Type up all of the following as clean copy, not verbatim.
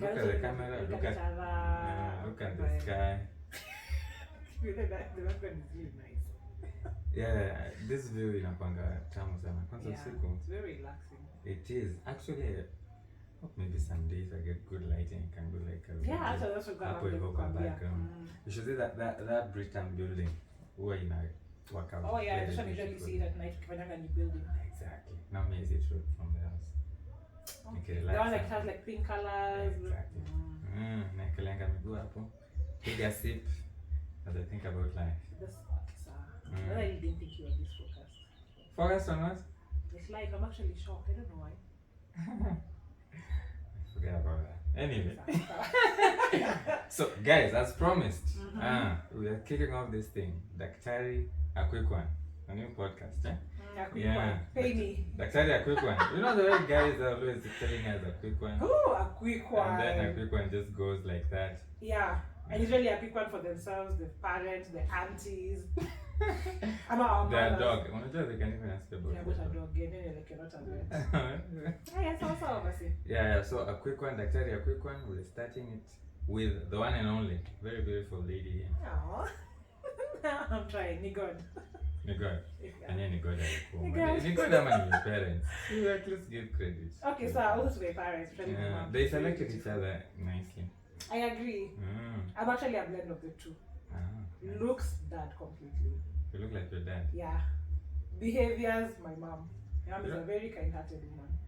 Look at the camera. Look at the sky. The background is really nice. Yeah, this view inakwanga tamu sana. Kwanza usiku. It's very relaxing. It is. Actually, maybe some days I get good lighting, I can do like a video. Yeah, that's what Hapo hivyo kwa background. You should see that Britain building. Huwa ina work out. Oh yeah, just usually see it at night ukifanyanga new building. Exactly. Now me see it from the house. Okay. The one like has like pink colors. Exactly. Naekelanga miguu hapo. Take a sip as I think about life. That's I really didn't think you were this focused. Focused on what? It's like I'm actually shocked. I don't know why. Forget about that. Anyway. So guys, as promised, we are kicking off this thing. Daktari, a quick one. A new podcast, eh? A quick one. Pay me. Daktari, a quick one. You know the way guys are always telling us a quick one? Oh, a quick one. And then a quick one just goes like that. Yeah. And usually a quick one for themselves, the parents, the aunties. Their dog. They can even ask about a dog. Yeah, so a quick one, Daktari, a quick one. We're starting it with the one and only, very beautiful lady here. Aww. I'm trying. Nigod. And then Nigod. Nigod are my parents. You at least give credit. Okay, so who's my parents? They selected each other nicely. I agree. I'm actually a blend of the two. Nice. Looks dad completely. You look like your dad. Yeah. Behaviors, my mom. My mom is a very kind-hearted woman.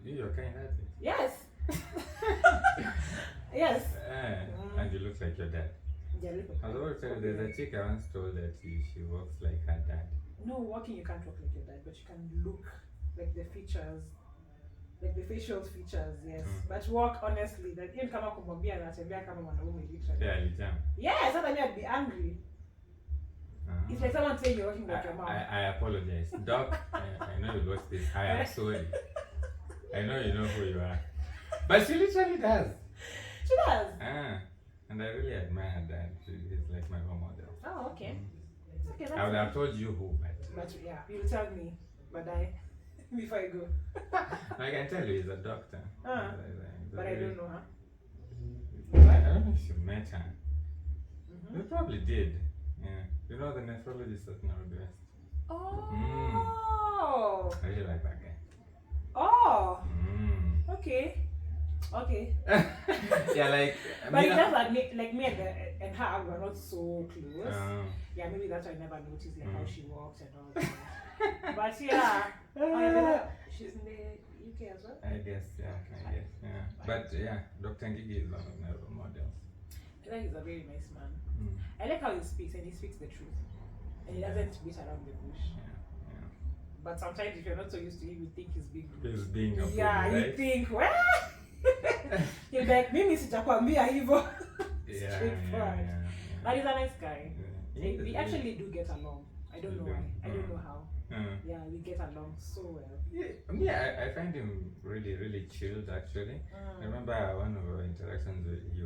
You're kind-hearted? Yes. Yes. And you look like your dad. Yeah, I was about to tell you, there's a chick I once told that she walks like her dad. No, walking you can't walk like your dad, but you can look like the features. Like the facial features, yes. But walk honestly, that even kama kumwambia anatembea kama mwanaume literally. Yeah, alijam. Yes, that I mean I'd be angry. It's like someone saying you're walking like your mom. I apologize. Doc, I know you watched this. I am sorry. I know you know who you are. But she literally does. She does? And I really admire that. He's like my role model. Oh, okay. Okay, I would have told you who, but yeah, you'll tell me. But before I go. I can tell you he's a doctor. But I don't know her. I don't know if you met her. You probably did. Yeah. You know the nephrologist at Northwest? Oh! I really like that guy. Oh! Okay. Yeah, like... But it does admit, like me and her were not so close. Yeah, maybe that's why I never noticed like how she walks and all that. But yeah, she's in the UK as well. I guess, yeah. But yeah, Dr. Ngigi is one of my role models. I think he's a very nice man. I like how he speaks, and he speaks the truth. And he doesn't beat around the bush. Yeah. But sometimes if you're not so used to him, you think he's being rude. He's being a yeah, bully, right? You think, what? You're like, mimi sitakwambia hivyo. Yeah. But he's a nice guy. We actually do get along. I don't know why. I don't know how. Yeah, we get along so well. Yeah, I find him really, really chilled actually. I remember one of our interactions, he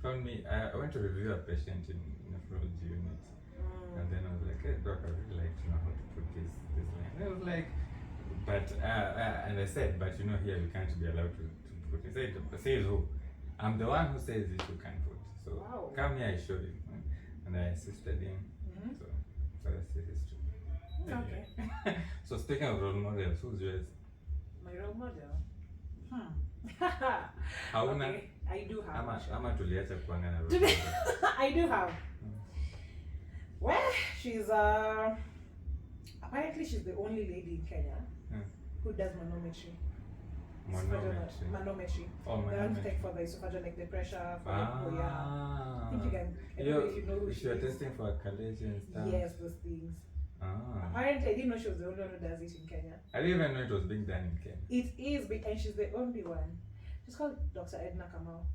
found me, I went to review a patient in nephrology unit. And then I was like, hey doc, I really like to know how to put this line. And I was like, but, and I said, but you know here we can't be allowed to put it. He says who? I'm the one who says it you can put. So come here, I show you. And I assisted him. So that's the history. Okay. So speaking of role models, who's yours? My role model? Hauna? Okay, I do have. Ama tuliacha kuanga na role model. I do have. Well, she's apparently she's the only lady in Kenya who does manometry. Manometry. Oh, they manometry. want to take for the esophageal, the pressure for I think you can. I don't know if you know who she is. Testing for chalasia and stuff. Yes, those things. Apparently, I didn't know she was the only one who does it in Kenya. I didn't even know it was being done in Kenya. It is, and she's the only one. She's called Dr. Edna Kamau,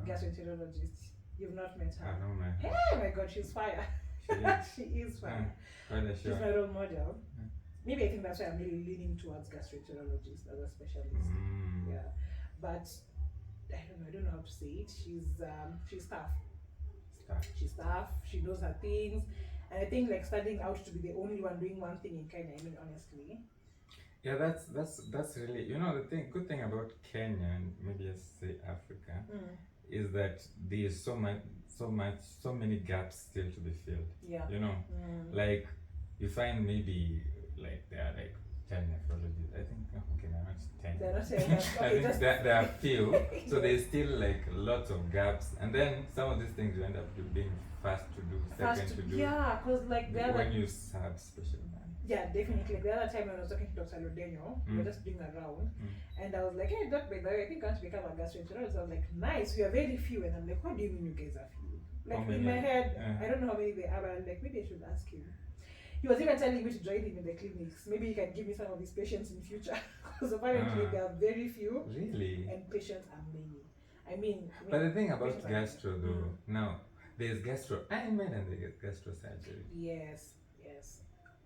gastroenterologist. You've not met her. I know, man. Hey, my God, she's fire. She is fire. She's my role model. Maybe I think that's why I'm really leaning towards gastroenterologist as a specialist. Yeah, but I don't know how to say it. She's tough. She's tough. She knows her things. And I think like starting out to be the only one doing one thing in Kenya, I mean honestly. Yeah, that's really, you know, the good thing about Kenya and maybe I say Africa is that there's so many gaps still to be filled. Yeah. You know, like you find maybe like there are like 10 nephrologists. I think okay, they're not 10. They're not 10. I think there are few, so there's still like lots of gaps, and then some of these things you end up being fast to do, second to do. Yeah, because like when you have special. Yeah, definitely. Like the other time when I was talking to Dr. Lavender, we were just doing a round, and I was like, "Hey, Doc, by the way, I think I want to become a gastroenterologist." I was like, "Nice, we are very few," and I'm like, "What do you mean you guys are few?" Like in my head, I don't know how many they are, but I'm like, maybe I should ask him. He was even telling me to join him in the clinics. Maybe he can give me some of his patients in future, because apparently there are very few. Really? And patients are many. I mean but the thing about gastro though, now there's gastro and there's gastro surgery. Yes.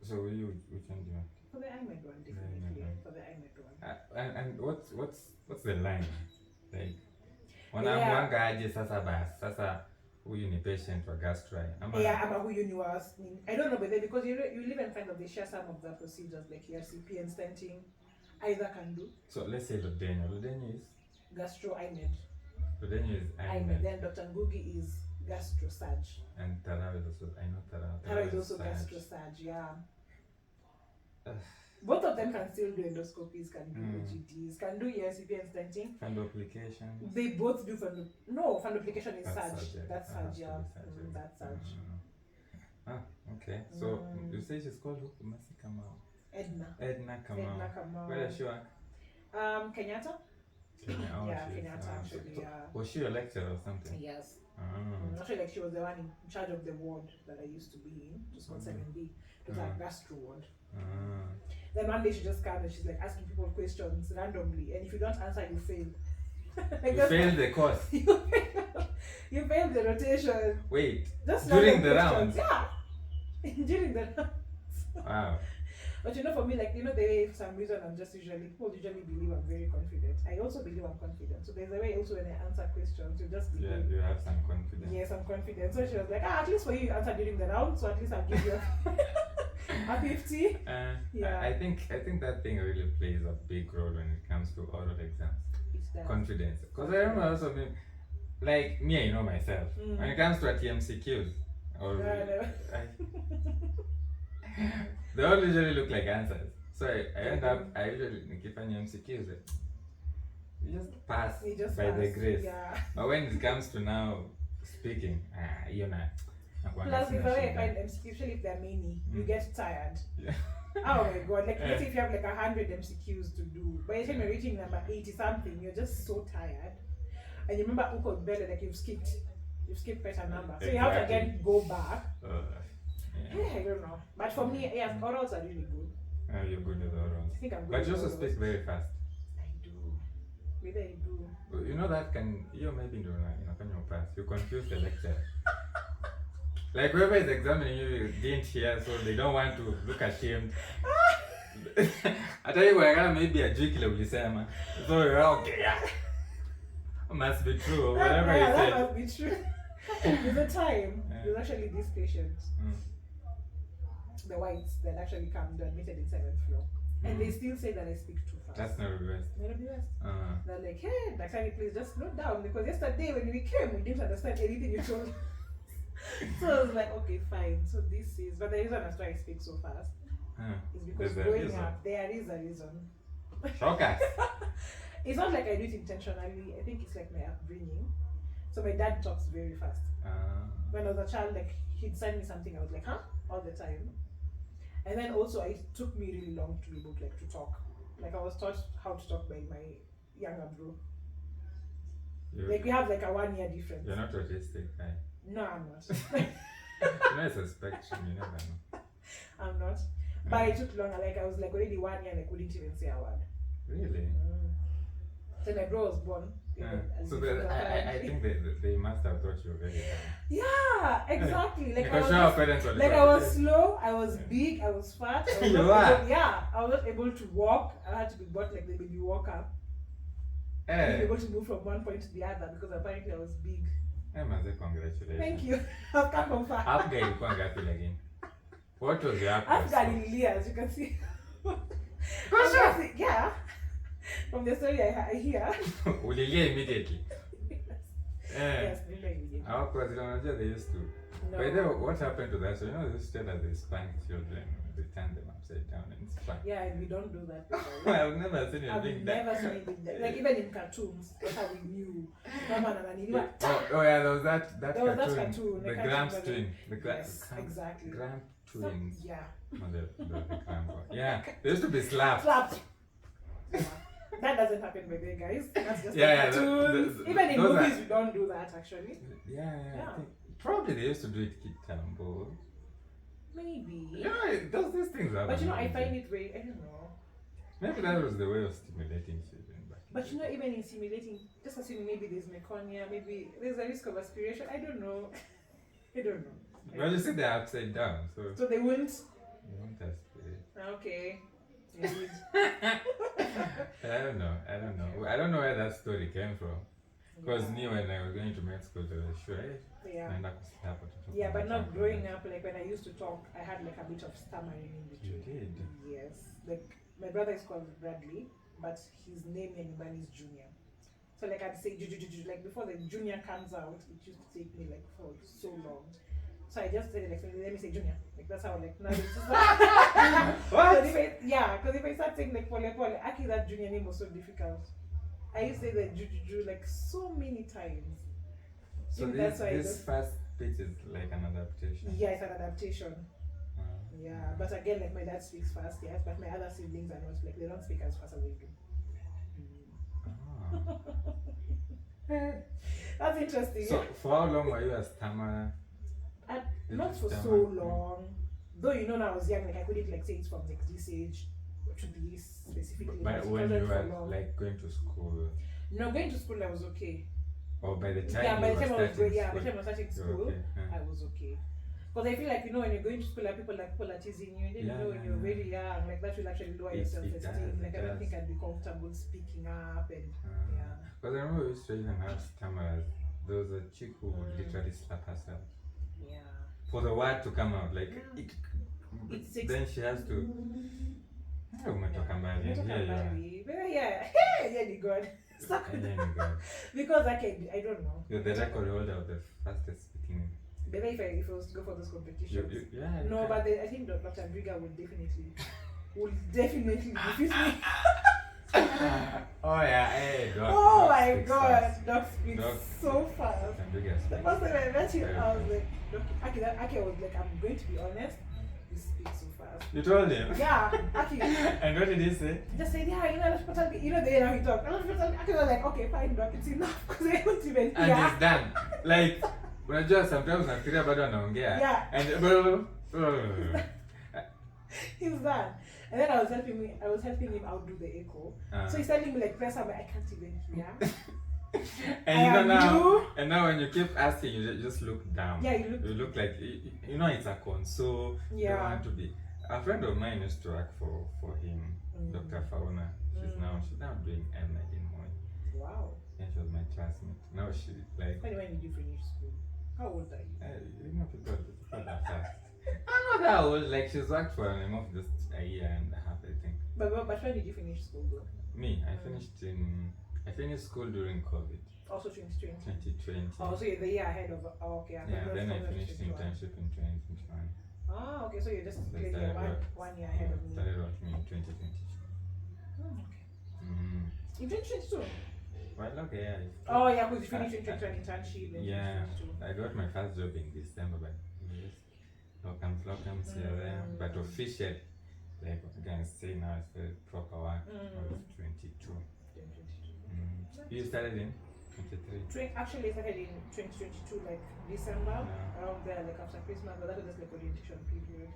So which one do you want? For the IMED one, definitely. For the IMED one. And what's the line? Like wanamwanga aje sasa huyu ni patient wa gastro. Ama huyu ni wa, I don't know, but because you live and find that they share some of the procedures like ERCP and stenting. Either can do. So let's say Lavender is gastro IMED. Lavender is IMED. Then Dr. Ngugi is gastro surg. And Tara is also, I know Tara is also gastro surg, yeah. Both of them can still do endoscopies, can do OGTs, can do ERCP and stenting. Fundoplication. They both do fundoplication is surg. That's surg, yeah. That's surg. Okay. So you say she's called who? Edna Kamau. Where does she work? Kenyatta. Kenyatta actually. Yeah. Was she a lecturer or something? Yes. Actually, like she was the one in charge of the ward that I used to be in, just called 7B. It was like gastro ward. Then one day she just came and she's like asking people questions randomly, and if you don't answer, you fail. Like you failed the course. You failed the rotation. Wait. Just during the rounds. Yeah. During the rounds. Wow. But you know, for me, like, you know, the way for some reason people usually believe I'm very confident. I also believe I'm confident. So there's a way also when I answer questions, you just believe. Yeah, you have some confidence. Yes, I'm confident. So she was like, at least for you answer during the round, so at least I'll give you a 50. I think that thing really plays a big role when it comes to oral exams. Confidence. Because I remember also like me, I know myself. When it comes to a TMCQs, they all usually look like answers. So I usually nikifanya MCQs, you just pass by the grace. Yeah. But when it comes to now speaking, you know. Plus, if I find MCQs, especially if there are many, you get tired. Yeah. Oh my god, like let's say if you have like 100 MCQs to do, by the time you're reaching number 80 something, you're just so tired. And you remember Uko better, like you've skipped quite a number. So you have to again go back. I don't know. But for me, yes, orals are really good. You're good with orals. I think I'm good. But you also speak very fast. I do. Maybe I do. You know that you maybe do not pass. You confuse the lecturer. Like whoever is examining you didn't hear, so they don't want to look ashamed. I tell you what, maybe a joke ulisema. So you're okay, yeah. Must be true, or whatever you say. That must be true. There's a time, there's actually these patients, the whites that actually come to admitted in 7th floor. And they still say that I speak too fast. That's not West. Nairobi West. They're like, hey, Daktari, please just slow down, because yesterday when we came, we didn't understand anything you told us. So I was like, okay, fine. So this is, but the reason as why I speak so fast is because growing up, there is a reason. Shocker. It's not like I do it intentionally. I think it's like my upbringing. So my dad talks very fast. When I was a child, like he'd send me something, I was like, huh? All the time. And then also it took me really long to be able to talk. Like I was taught how to talk by my younger bro. Like we have like a 1 year difference. You're not autistic, right? No, I'm not. I suspect you never know. I'm not. But it took longer. Like I was like already 1 year and I couldn't even say a word. Really? So my bro was born. So I think they must have thought you were very young. Yeah, exactly. Like I was slow, I was big, I was fat. I was not able to walk. I had to be bought like the baby walker. I was able to move from one point to the other because apparently I was big. Congratulations. Thank you. I've come from far. Again. What was your I've got in as you can see. Obviously, yeah. From the story I hear. Ulilia immediately. Yes, immediately. Because they used to. No. But then what happened to that? So this state that they spank children, they turn them upside down and spank. Yeah, and we don't do that. I've never seen it being done. I've never seen it being done. Like even in cartoons, that's how we knew. Oh yeah, there was that cartoon. The Gramps twin. Yes, exactly. Gramp twins. Yeah. No, the Gramp. Yeah, they used to be slapped. Yeah. That doesn't happen by the guys. That's just cartoons. Even in movies, we don't do that actually. Yeah. I think probably they used to do it Kitambo. Maybe. Yeah, those these things happen. But I find it very, I don't know. Maybe that was the way of stimulating children. But even in stimulating, just assuming maybe there's meconia, maybe there's a risk of aspiration. I don't know. Well, you see they're upside down, so they won't. They won't aspirate. Okay. I don't know. I don't know where that story came from. Because me, when I was going to med school, they were sure. Yeah, but not growing up, like when I used to talk, I had like a bit of stammering in between. You did? Yes. Like my brother is called Bradley, but his name in is Junior. So like I'd say like before the Junior comes out, it used to take me like for so long. So I just said like, let me say Junior. Like that's how like now it's just like what? Because if I start saying like Pole, actually that Junior name was so difficult. I used to say that Juju like so many times. So this first pitch is like an adaptation. Yeah, it's an adaptation. Yeah, but again, like my dad speaks fast, yes, but my other siblings are not like they don't speak as fast as we do. That's interesting. So for how long were you a stammerer? Not for so long. Though now I was young, like I couldn't like say it's from like this age to this specifically. But when you were like going to school? No, going to school I was okay. Or by the time by the time I was starting school, okay. I was okay. Because I feel like when you're going to school, people are teasing you. You know when you're very young, like that will actually lower your self-esteem. Like I don't think I'd be comfortable speaking up and yeah. Because I remember we used to even have stammerers. There was a chick who would literally slap herself. Yeah. For the word to come out, like then she has to. Because I don't know. You're the record holder of the fastest speaking. Maybe if I was to go for those competitions. No, but I think Dr. Briga would definitely defeat me. Oh yeah, hey, Doc. Oh my God, Doc speaks so fast. The first time I met him, I was like, Aki was like, I'm going to be honest. He speaks so fast. You told him? Yeah, Aki. And what did he say? He just said, yeah, the way now he talked. Aki was like, okay, fine, Doc, it's enough. Because I don't even hear. And it's done. Like, unajua sometimes nafikiria bado anaongea. Yeah. And he's done. And then I was helping him outdo the echo. So he's telling me like press up, I can't even hear. And now when you keep asking, you just look down. Yeah, you look like it's a console. Yeah. You want to be. A friend of mine used to work for him, Dr. Fauna. She's now doing MD in Moi. Wow. Yeah, she was my classmate. Now she like. When did you finish school? How old are you? People are fast. I'm not that old. Like she's worked for an of just a year and a half, I think. But when did you finish school though? Me, I finished school during COVID. Also 2020. 2020. Oh, so you're the year ahead of. Oh, okay. Yeah, then I finished internship in 2021. Ah, okay. So you're just clearly one year ahead of me. Started working in 2022. Oh, okay. Mm. In 2022. Well, okay, yeah. Oh, yeah, because you finished 2020 internship. Yeah, I got my first job in December, but locums here there. But official, like what I can say now, it's the proper one of 22. You started in 23? Actually, I started in 2022, like December, around there, like after Christmas, but that was just like orientation period.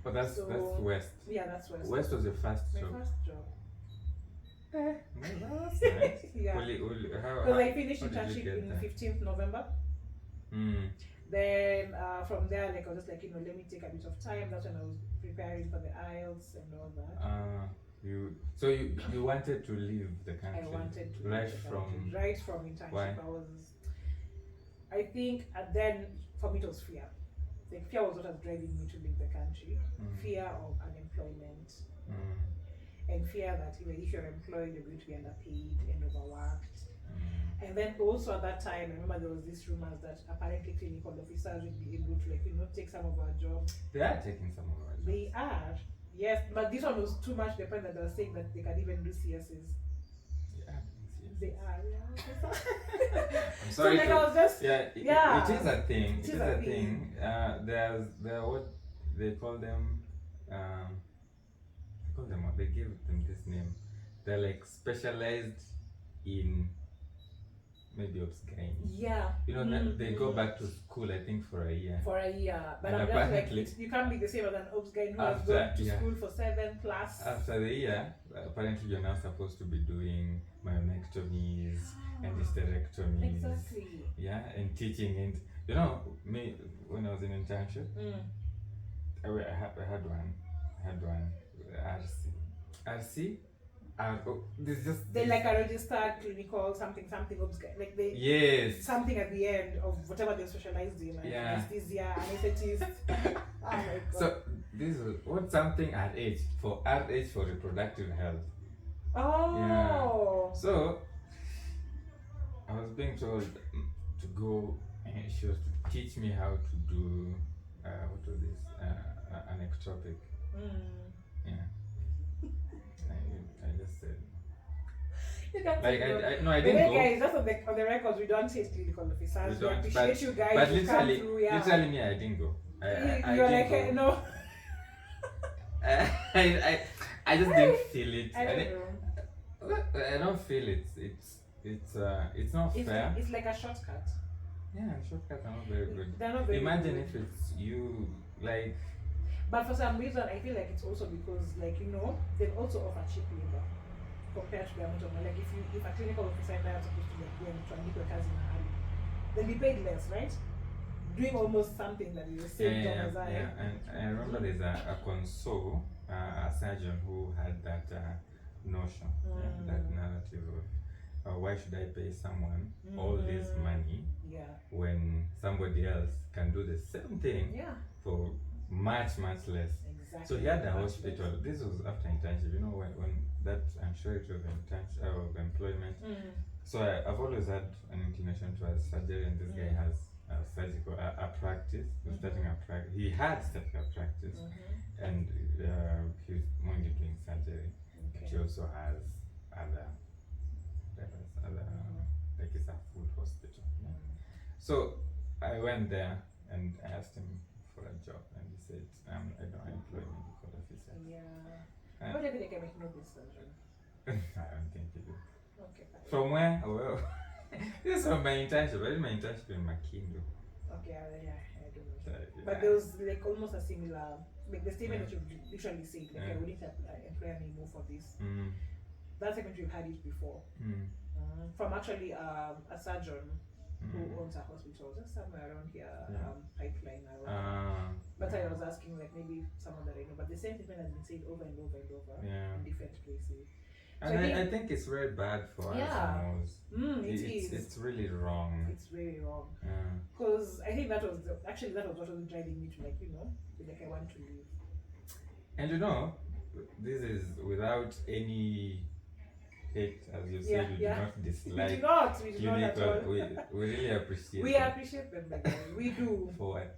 But that's West. Yeah, that's West. West was your first job? My first job. No, that's nice. Yeah. Because I finished internship in 15th November. Then from there, like I was just like, let me take a bit of time. That's when I was preparing for the IELTS and all that. You wanted to leave the country? I wanted to right from internship. Why? I think, and then for me it was fear. Like fear was what was driving me to leave the country. Fear of unemployment. and fear that if you're employed, you're going to be underpaid and overworked. And then also at that time, I remember there was this rumors that apparently clinical officers would be able to take some of our jobs. They are taking some of our jobs. They are, yes, but this one was too much. The point that they were saying that they can even do CSs. They are, yeah. I'm sorry. So, like, I was just, it is a thing. It is a thing. There what they call them. They give them this name. They're like specialized in maybe obsgyne. Yeah. They go back to school, I think, for a year. But I'm just like, you can't be the same as an obsgyne who has gone to school for 7+. After the year, apparently you're now supposed to be doing myomectomies and hysterectomies. Exactly. Yeah, and teaching. And me, when I was in internship, I had one RC. They like a registered clinical something obsgyne, like they something at the end of whatever they're specialized in, like anesthesia, anesthetist. Oh my God. So this is what something RH for reproductive health. Oh. Yeah. So I was being told to go, and she was to teach me how to do what was this an ectopic. Yeah. I just said. I didn't go. Guys, just on the records, we don't say clinical officers. We appreciate you guys. But literally me, I didn't go. You're like, go. No. I just didn't feel it. I don't feel it. It's not fair. It's like a shortcut. Yeah, shortcuts are not very good. They're not very Imagine good. if it's you, like. But for some reason, I feel like it's also because, they also offer cheap labor compared to the amount of money. Like if a clinical officer and I are supposed to go and try and make a cousin in a hurry, they'll be paid less, right? Doing almost something that is the same job as I. Yeah, and I remember there's a console, a surgeon who had that notion, that narrative of why should I pay someone all this money when somebody else can do the same thing for much less. Exactly. So he had a hospital. This was after internship. When that, I'm sure it was internship of employment. So I've always had an inclination towards surgery, and this guy has a surgical practice. He was starting a practice. He had started a practice, and he's mainly doing surgery. But he also has other like it's a full hospital. So I went there and I asked him for a job, and he said, I don't employ medical officer. Yeah. What do you think I make no decision? I don't think you do. Okay, fine. From where? Well, this is from my internship. I did my internship in Makindo. Okay, I don't know. So, but there was like almost a similar, like the statement that you literally said, like I wouldn't employ anymore for this. That statement you've had it before. From actually a surgeon who owns a hospital just somewhere around here, Pipeline. But I was asking like maybe someone that I know, but the same statement has been said over and over and over in different places. And I think it's very bad for us. It's really wrong. It's very wrong. Because I think that was what was driving me to like I want to leave. And this is without any hate, as you said, we do not dislike. We do not at all. We really appreciate We them. appreciate them, like, we do. For what?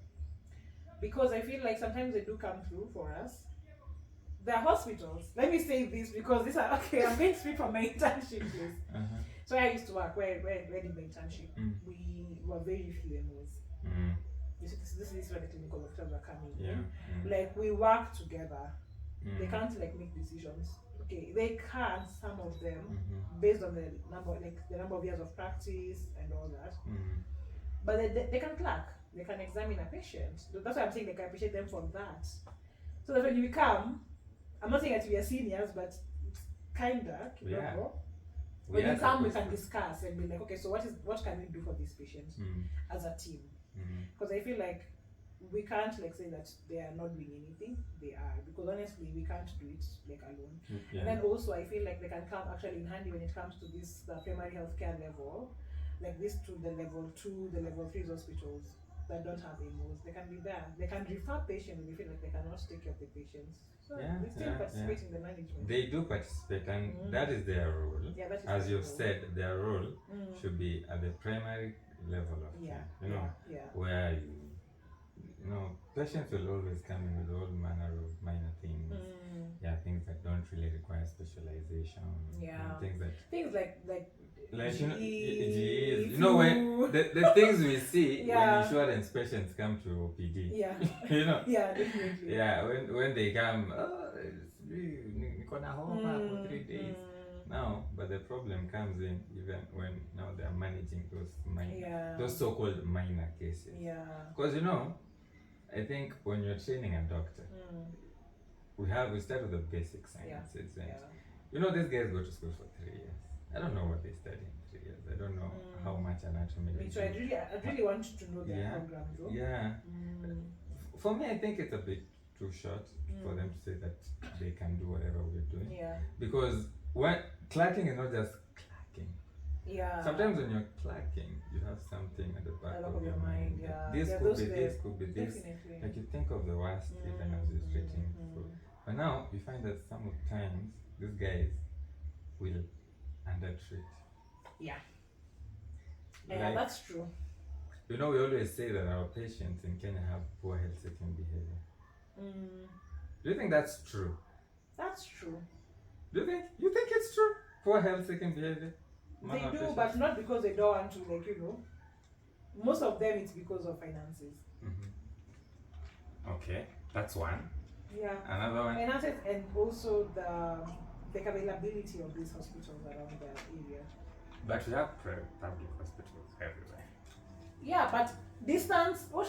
Because I feel like sometimes they do come through for us. There are hospitals. Let me say this because these are okay. I'm going to speak from my internship days. So I used to work where did my internship? We were very few MOs. This is where the clinical officers are coming in. Like we work together. They can't like make decisions. Okay, they can, some of them, based on the number of years of practice and all that. But they can clerk. They can examine a patient. That's why I'm saying I appreciate them for that. So that when you come, I'm not saying that we are seniors, but kinda. When you come, we can discuss and be like, okay, so what can we do for this patient as a team? Because I feel like we can't say that they are not doing anything. They are, because honestly, we can't do it alone. And then also, I feel like they can come actually in handy when it comes to the primary healthcare level, like this to the level 2, the level 3 hospitals. that don't have emos. They can be there. They can refer patients if they feel like they cannot take care of the patients. So they still participate in the management. They do participate, and that is their role. Yeah, that is as you've role. said, their role should be at the primary level of things, where patients will always come in with all manner of minor things. Things that don't really require specialization. Things like GEs. When the things we see when insurance patients come to PD. Definitely. When they come, Nikona homa for 3 days. Now, but the problem comes in even when now they are managing those so-called minor cases. Because I think when you're training a doctor, we start with the basic sciences. These guys go to school for 3 years. I don't know what they study in 3 years. I don't know how much anatomy they do. So I really want to know their program though. For me, I think it's a bit too short for them to say that they can do whatever we're doing. Because clacking is not just clacking. Sometimes when you're clacking, you have something at the back of your mind. This could be this. Definitely. Like you think of the worst even as you're treating. But now you find that sometimes these guys will undertreat. That's true. We always say that our patients in Kenya have poor health-seeking behavior. Do you think that's true? That's true. You think it's true? Poor health-seeking behavior? They do, patients? But not because they don't want to, most of them it's because of finances. Okay, that's one. Another one? Finances, and also the availability of these hospitals around the area. But we have public hospitals everywhere. But distance, how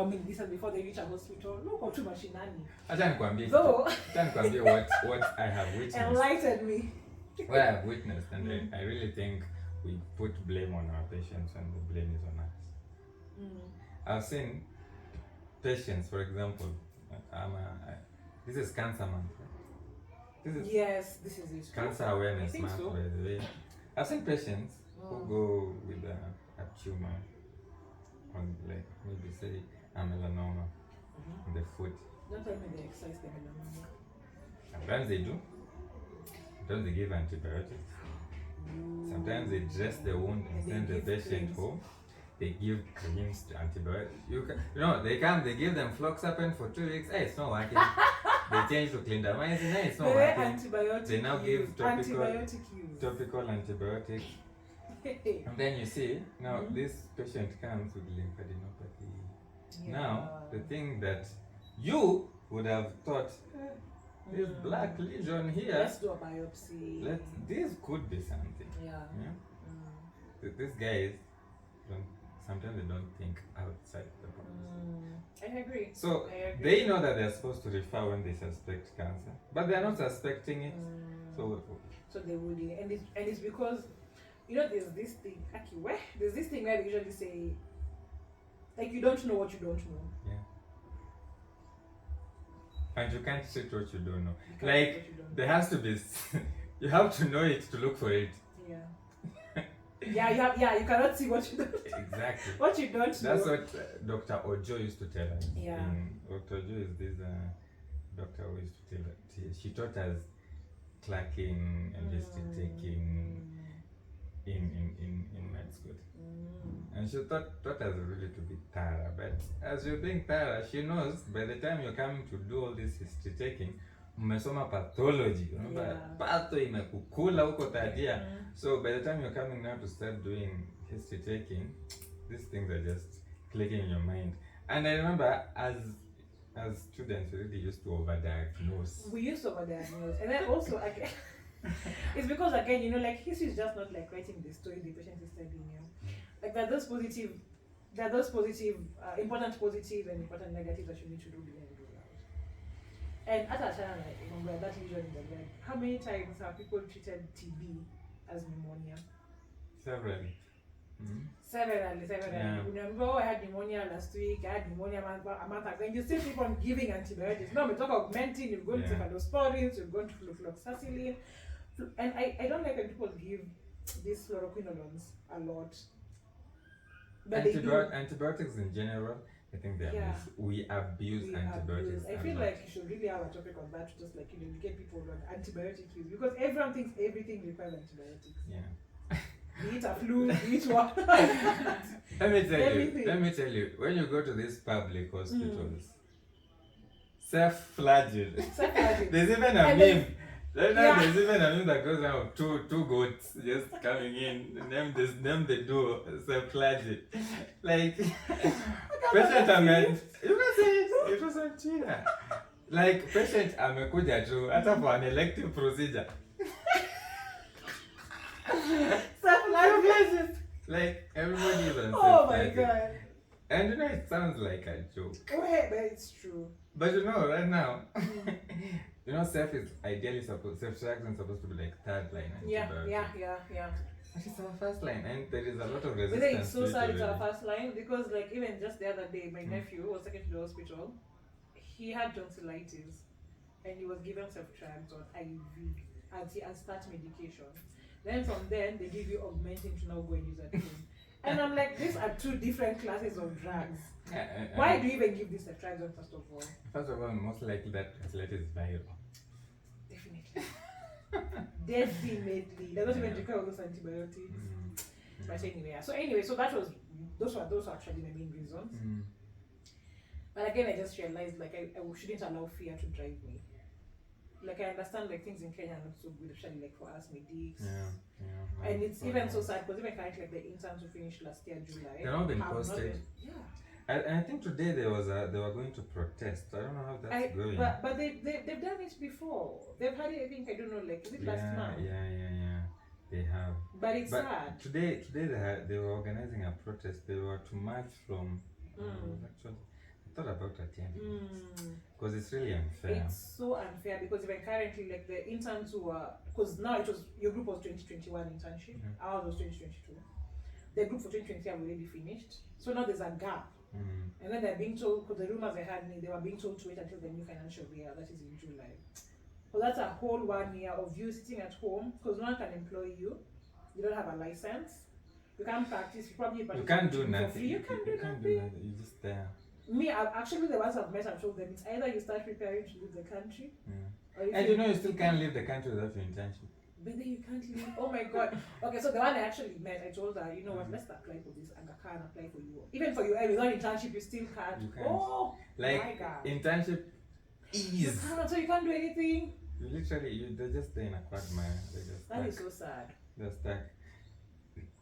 many distance before they reach a hospital? Look too machinani. What I have witnessed. Enlighten me. What I have witnessed, and I really think we put blame on our patients and the blame is on us. I've seen patients, for example, this is cancer month. This is it. Cancer awareness month, by the way. I've seen patients who go with a tumor on, like, maybe say a melanoma in the foot. Don't tell me they excise the melanoma. Sometimes they do. Sometimes they give antibiotics. Sometimes they dress the wound and send the patient home. They give creams to antibiotics. They give them floxapine for 2 weeks. Hey, it's not working. They change to clindamycin. Hey, it's not working. They now give topical antibiotics. And then you see, now this patient comes with lymphadenopathy. Now, the thing that you would have thought, this black lesion here. Let's do a biopsy. This could be something. These guys sometimes they don't think outside the box. I agree. So they know that they're supposed to refer when they suspect cancer, but they're not suspecting it. So they would, and it's because there's this thing. There's this thing where we usually say, like, you don't know what you don't know. And you can't treat what you don't know. There has to be. You have to know it to look for it. You cannot see what you don't. Exactly. What you don't know. That's what Dr. Ojo used to tell us. Dr. Ojo is this doctor who used to tell us. She taught us clacking and history taking in med school. And she taught us really to be thorough. But as you're being thorough, she knows by the time you're coming to do all this history taking, umesoma pathology, patho imekukula huko tadia. So by the time you're coming now to start doing history taking, these things are just clicking in your mind. And I remember as students, we really used to overdiagnose. We used to overdiagnose. And then also, it's because, again, like, history is just not like writing the story the patient is telling you. Like, there are those positive, important positive and important negatives that you need to do behind the out. And at a time, like, that lesion in the leg, how many times have people treated TB as pneumonia? Severally. Severally. Yeah. Remember, I had pneumonia last week, I had pneumonia a month ago, and you still keep on giving antibiotics. Now we talk augmentin, you're going to cephalosporins, you're going to fluoxacillin. And I don't like when people give these fluoroquinolones a lot. Antibiotics in general, I think we abuse antibiotics. I feel like you should really have a topic on that, just like educate people on antibiotic use, because everyone thinks everything requires antibiotics. Yeah. Be it a flu, be it what. Let me tell you, when you go to these public hospitals, self-flagell. There's even a meme. There's even a meme that goes out two goats just coming in. Name the duo self-flagell. Like patient you can say it was on Twitter. Like patient amekuja tu hata for an elective procedure. Self-flagell. Like everybody is on self-flagell. Oh my god. And it sounds like a joke. Okay, but it's true. But right now, self-extraction is supposed to be like third line. Yeah. But it's our first line, and there is a lot of resistance. But it's so sad it's our first line, because like even just the other day, my nephew was taken to the hospital. He had tonsillitis, and he was given self-extraction on IV and start medication. Then from then they give you augmentin to now go and use at home. And I'm like, these are two different classes of drugs. Why do you even give this self-extraction first of all? First of all, most likely that tonsillitis is viral. Definitely. They don't even require all those antibiotics. But anyway, so those were actually my main reasons. But again, I just realized like I shouldn't allow fear to drive me. Like I understand like things in Kenya are not so good, especially like for us medics. And it's even so sad because even currently like the interns who finished last year July, they're not been posted. I think today they were going to protest. I don't know how that's going. But they've done it before. They've had it. I think I don't know. Like is it last month? Yeah. They have. But it's sad. Today they were organizing a protest. They were to march from. Actually, I thought about attending because it's really unfair. It's so unfair because even currently like the interns who are, because now it was your group was 2021 internship. Ours was 2022. The group for 2023 have already finished. So now there's a gap. And then they're being told, because the rumors they had, they were being told to wait until the new financial year, that is in July. So that's a whole 1 year of you sitting at home, because no one can employ you. You don't have a license. You can't practice. You can't do nothing. You can't do nothing. You're just there. Me, actually, the ones I've met, I've told them it's either you start preparing to leave the country, or you still can't leave the country without your internship. But then you can't leave. Oh my god. Okay, so the one I actually met, I told her, you know what, let's apply for this and I can't apply for you. Even for you, without internship, you still can't. You can't. Oh, like, my god. Internship is. So you can't do anything. They're just there in a quagmire. That is so sad. They're stuck.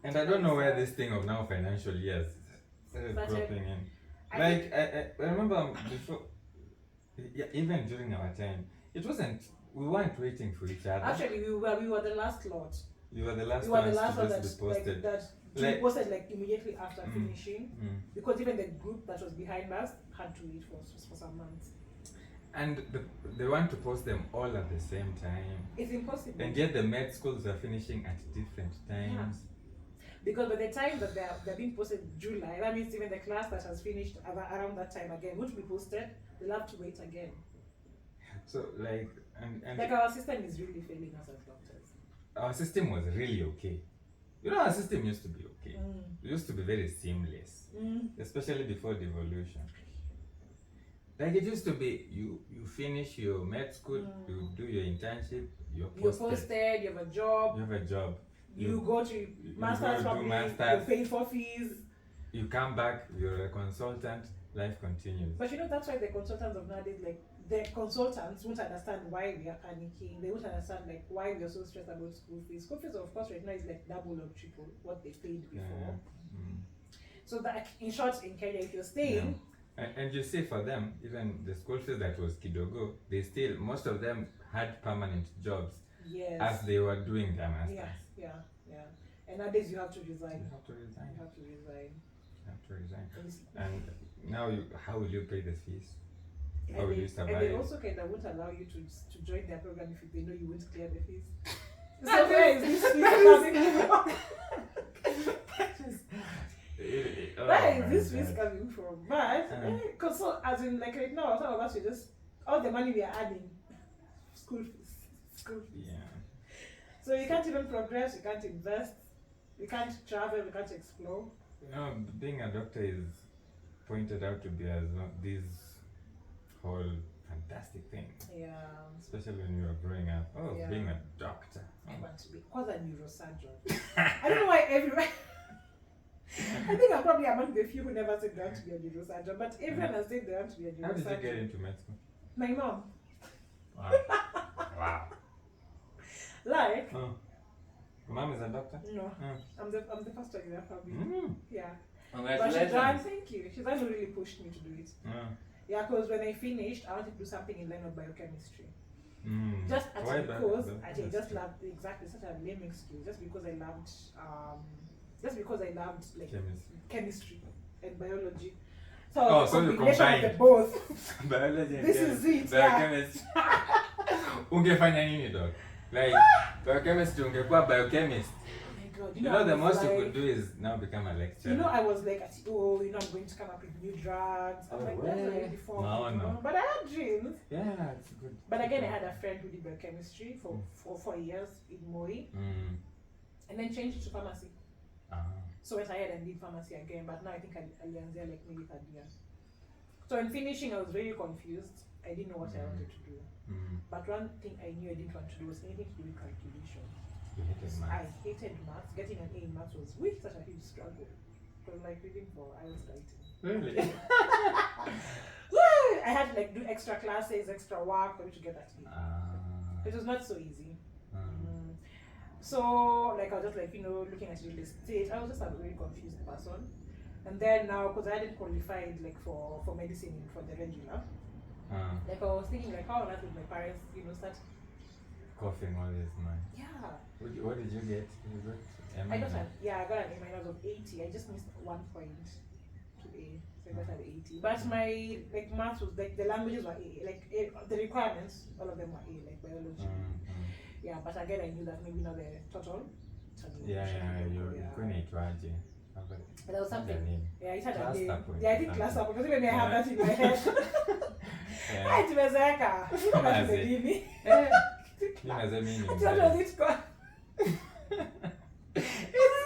And I don't know where this thing of now financial years started dropping in. I remember before, even during our time, we weren't waiting for each other. Actually, we were the last lot. You were the last one to be posted. Like posted like immediately after finishing, because even the group that was behind us had to wait for some months. And they want to post them all at the same time. It's impossible. And yet the med schools are finishing at different times. Yeah. Because by the time that they're being posted July, that means even the class that has finished around that time again, which we posted, they'll have to wait again. So like and like our system is really failing us as doctors. Our system was really okay. Our system used to be okay. It used to be very seamless, especially before devolution. Like it used to be, you finish your med school, you do your internship, you're posted, you have a job. You go to master's, you pay for fees. You come back, you're a consultant, life continues. But that's why the consultants of nowadays, like the consultants won't understand why we are panicking. They won't understand like why we are so stressed about school fees. School fees, of course, right now is like double or triple what they paid before. So that in short, in Kenya, if you're staying. And you see for them, even the school fees that was kidogo, most of them had permanent jobs as they were doing their masters. Yeah. And nowadays you have to resign. You have to resign. And now, how will you pay the fees? How will you survive? And they also kind of won't allow you to join their program if they know you won't clear the fees. So where is this fee coming from? Where is this fees coming from? But, because so, as in, like right now, some of us, all the money we are adding, school fees. Yeah. So you can't even progress, you can't invest, you can't travel, you can't explore. being a doctor is pointed out to be as this whole fantastic thing. Yeah. Especially when you are growing up. Oh, Yeah. being a doctor. I want to be, cause a neurosurgeon. I don't know why everyone. I think I'm probably among the few who never said they want to be a neurosurgeon, but everyone has said they want to be a neurosurgeon. How did you get into med school? My mom. Wow. Wow. Like. Oh. Your mom is a doctor? No. I'm the first one in her family. Yeah. Congratulations. But she's done, thank you. She's done really pushed me to do it. Yeah, because when I finished, I wanted to do something in line of biochemistry. Just actually because I just loved exactly such a lame excuse. Just because I loved like chemistry and biology. So you combined the both. Biology and this is it. Biochemistry. Ungefanya nini dog? Like biochemistry ungekuwa biochemist. God, you know the most you could do is now become a lecturer. You know, I was like, I'm going to come up with new drugs. I'm like, that's already formed. No. But I had dreams. Yeah, it's good. But again, I had a friend who did biochemistry for 4 years in Moi. And then changed to pharmacy. So I started and did pharmacy again. But now I think I'll there like maybe 3rd year. So in finishing, I was very confused. I didn't know what I wanted to do. But one thing I knew I didn't want to do was anything to do with calculation. You hated maths. I hated maths. Getting an A in maths was such a huge struggle. It was like reading for IELTS writing. Really? I had to like do extra classes, extra work for me to get that A. It was not so easy. So like I was just like, looking at real estate. I was just a very confused person. And then now, because I hadn't qualified like for medicine for the regular, like I was thinking like, how on earth would my parents, start coughing all this money? Yeah. What did you get? I got an A- of 80. I just missed 1 point to A, so I got an 80. But my maths was like the languages were A, the requirements, all of them were A, like biology. Yeah, but again I knew that maybe not the total. You're going to Itwaje. There was something. Yeah, it had a name. Point. Yeah, I think class up because even I have that in my head. I tumezeka.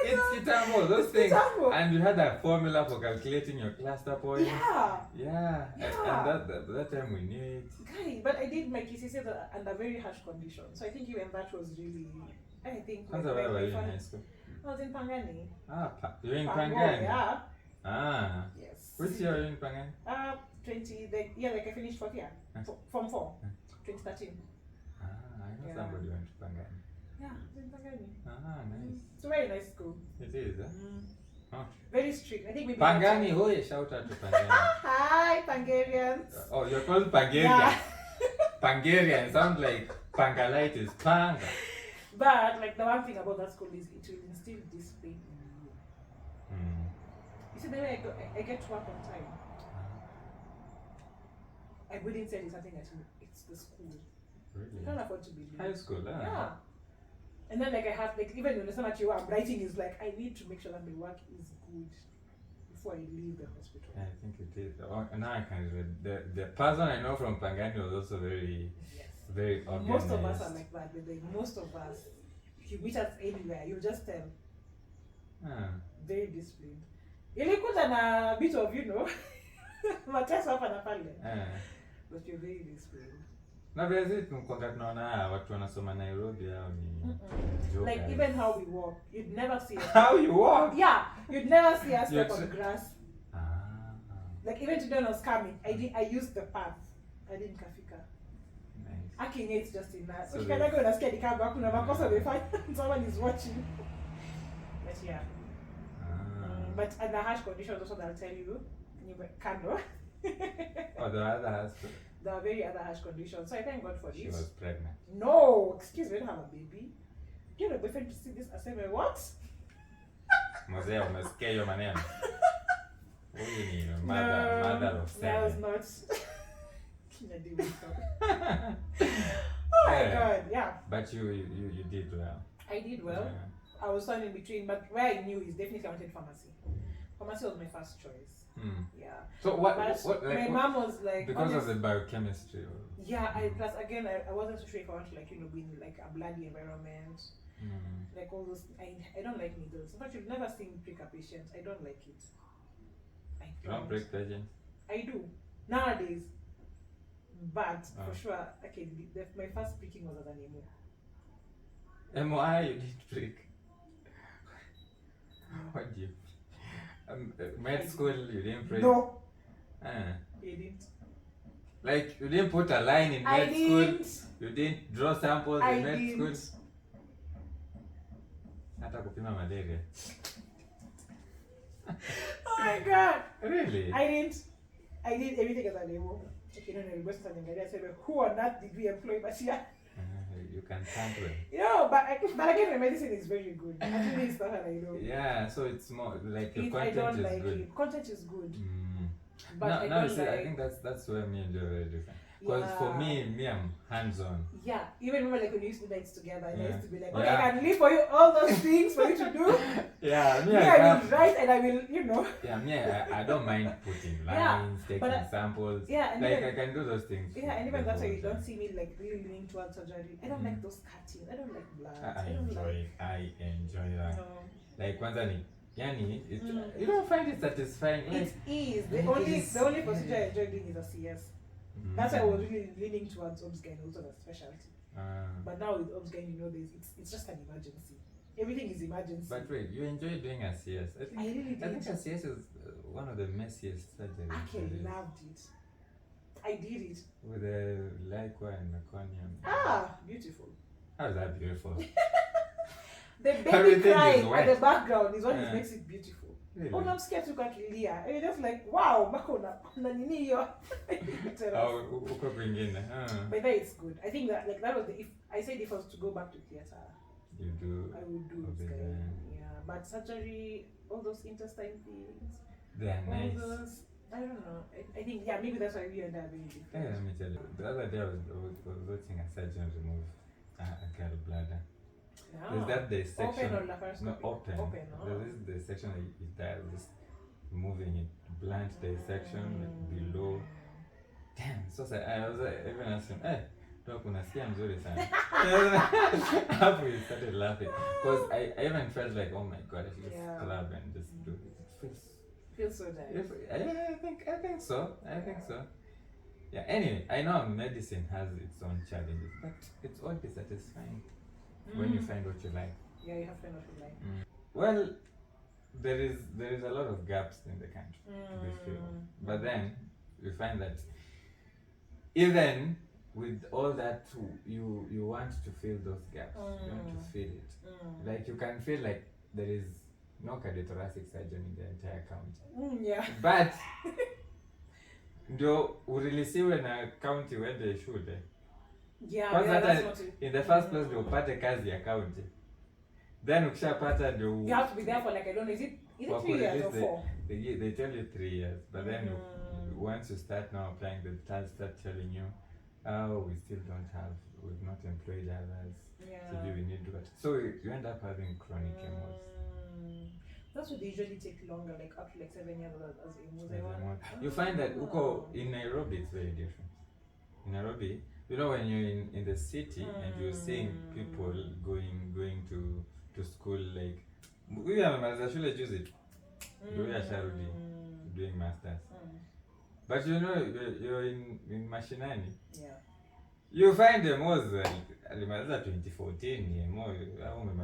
It's kitambo, those things. And you had a formula for calculating your cluster points. Yeah. And that time we knew it. Okay, but I did my KCSE under very harsh conditions. So I think even that was really, How's where were you in high school? I was in Pangani. You're in Pangani? Yeah. Yes. Which year are you in Pangani? 20, I finished 4th year. Form 4, 2013. I know somebody went to Pangani. Yeah, in Pangani. Nice. It's a very nice school. It is, Very strict. I think maybe Pangani, shout out to Pangani. Hi, Pangarians. Oh, you're called Pangarians. Yeah. Pangarians sound like Pangalitis. Panga. But like the one thing about that school is it will instill discipline in you. You see the way I get to work on time. I wouldn't say it's something that it's the school. Really? You can't afford to be late. High school, Yeah. And then I have even when the summer I'm writing is like I need to make sure that my work is good before I leave the hospital. Yeah, I think it is. Now I can read. The person I know from Pangani was also very organized. Most of us are like that, but most of us, if you meet us anywhere, you just tell. Very disciplined. Ilikuja na bit of mateso hapa na pale. But you're very disciplined. Na vile tunakuanga tunaona watu wanasoma Nairobi au ni like even how we walk, you'd never see us. How you walk? Yeah, you'd never see us walk on the grass. Like even today when I was coming, I used the path. I didn't kafika. Nice. Hacking it's just in that. So you cannot go and scared the car back kuna makosa they someone is watching. But yeah. But under harsh conditions also they'll tell you candle. The other hospital. There are very other harsh conditions. So I thank God for this. She was pregnant. No, excuse me, I don't have a baby. Do you have a boyfriend to see this? I said, what? Mzee umesikia hiyo maneno? Huyu ni mother of 7. That was not. Nyadimu Festus. Oh my God, yeah. But you did well. I did well. Yeah. I was torn in between, but where I knew is definitely I wanted pharmacy. Pharmacy was my first choice. Yeah. So what my mom was like because of the biochemistry. Yeah, plus again I wasn't so sure if I wanted to be in like a bloody environment. Like like all those. I don't like needles. In fact, you've never seen me prick a patient. I don't like it. You don't prick patients? I do nowadays, but for sure, okay. My first pricking was as an emo. MOI, you didn't prick. What do you? Med school, you didn't prick. No. You didn't. Like you didn't put a line in med school. You didn't draw samples in med school. Hata kupima malaria. Oh my god. Really? I did everything as a emo. Okay, no, I said, who on earth did we employ? But yeah. You can thank them. But again, the medicine is very good. Actually, it's not I know. Yeah, so it's more like the content I don't is like good. It. Content is good. But I think that's where me and you are very different. Because for me, I'm hands-on. Yeah, even remember like when we used to do nights together, and I used to be like, okay, yeah. I can leave for you all those things for you to do. Yeah, I will write and I will, Yeah, I don't mind putting lines, taking samples. Yeah, and like I can do those things. Yeah, and even that's why you don't see me like really leaning towards surgery. I don't like those cutting. I don't like blood. I enjoy that. No. Like once you don't find it satisfying. It is. The only procedure I enjoy doing is a CS. That's why I was really leaning towards obs-gyn also as a specialty. But now with obs-gyn, it's just an emergency. Everything is emergency. But wait, you enjoy doing a CS? I really did. I think a CS is one of the messiest surgeries. I loved it. I did it. With the liqua and meconium. Beautiful. How is that beautiful? The baby crying at the background is what makes it beautiful. Really? Oh, I'm scared to go to Lia. And you're just like, wow, na nini yo. But that is good. I think that that was if I said if I was to go back to theater, I would do it. Yeah, but surgery, all those intestine things, they are nice. Those, I don't know. I think maybe that's why we and I are very different. Yeah, let me tell you. The other day I was watching a surgeon remove a gallbladder. No. Is that the section? Open or laparoscopy? No, open. There is the section that is moving it, blunt dissection like below. Damn, so sad. I was even asking, doc, unasikia mzuri sana. After you started laughing, because I even felt like, oh my god, I should just clap and just do it. Feels so nice. I think so. Yeah. Anyway, I know medicine has its own challenges, but it's always satisfying. When you find what you like. Yeah, you have to find what you like. Well, there is a lot of gaps in the country to be filled. But then we find that even with all that, you want to fill those gaps. You want to fill it. Like you can feel like there is no cardiothoracic surgeon in the entire county. Yeah. But ndio urilisiwe na county wende shule. That's in the first place ndio upate kazi ya county. Then ukishapata ndio you have to be there for like I don't know, is it 3 years or 4? They tell you 3 years, but then once you start now applying, they start telling you, we still don't have, we've not employed others. So we need to. So you end up having chronic emos. That's what they usually take longer, like up to like 7 years as emos. You find that in Nairobi it's very different. In Nairobi, when you're in the city and you're seeing people going to school, like we are shule juzi doing masters. But you're in mashinani. Yeah. You find them alimaliza 2014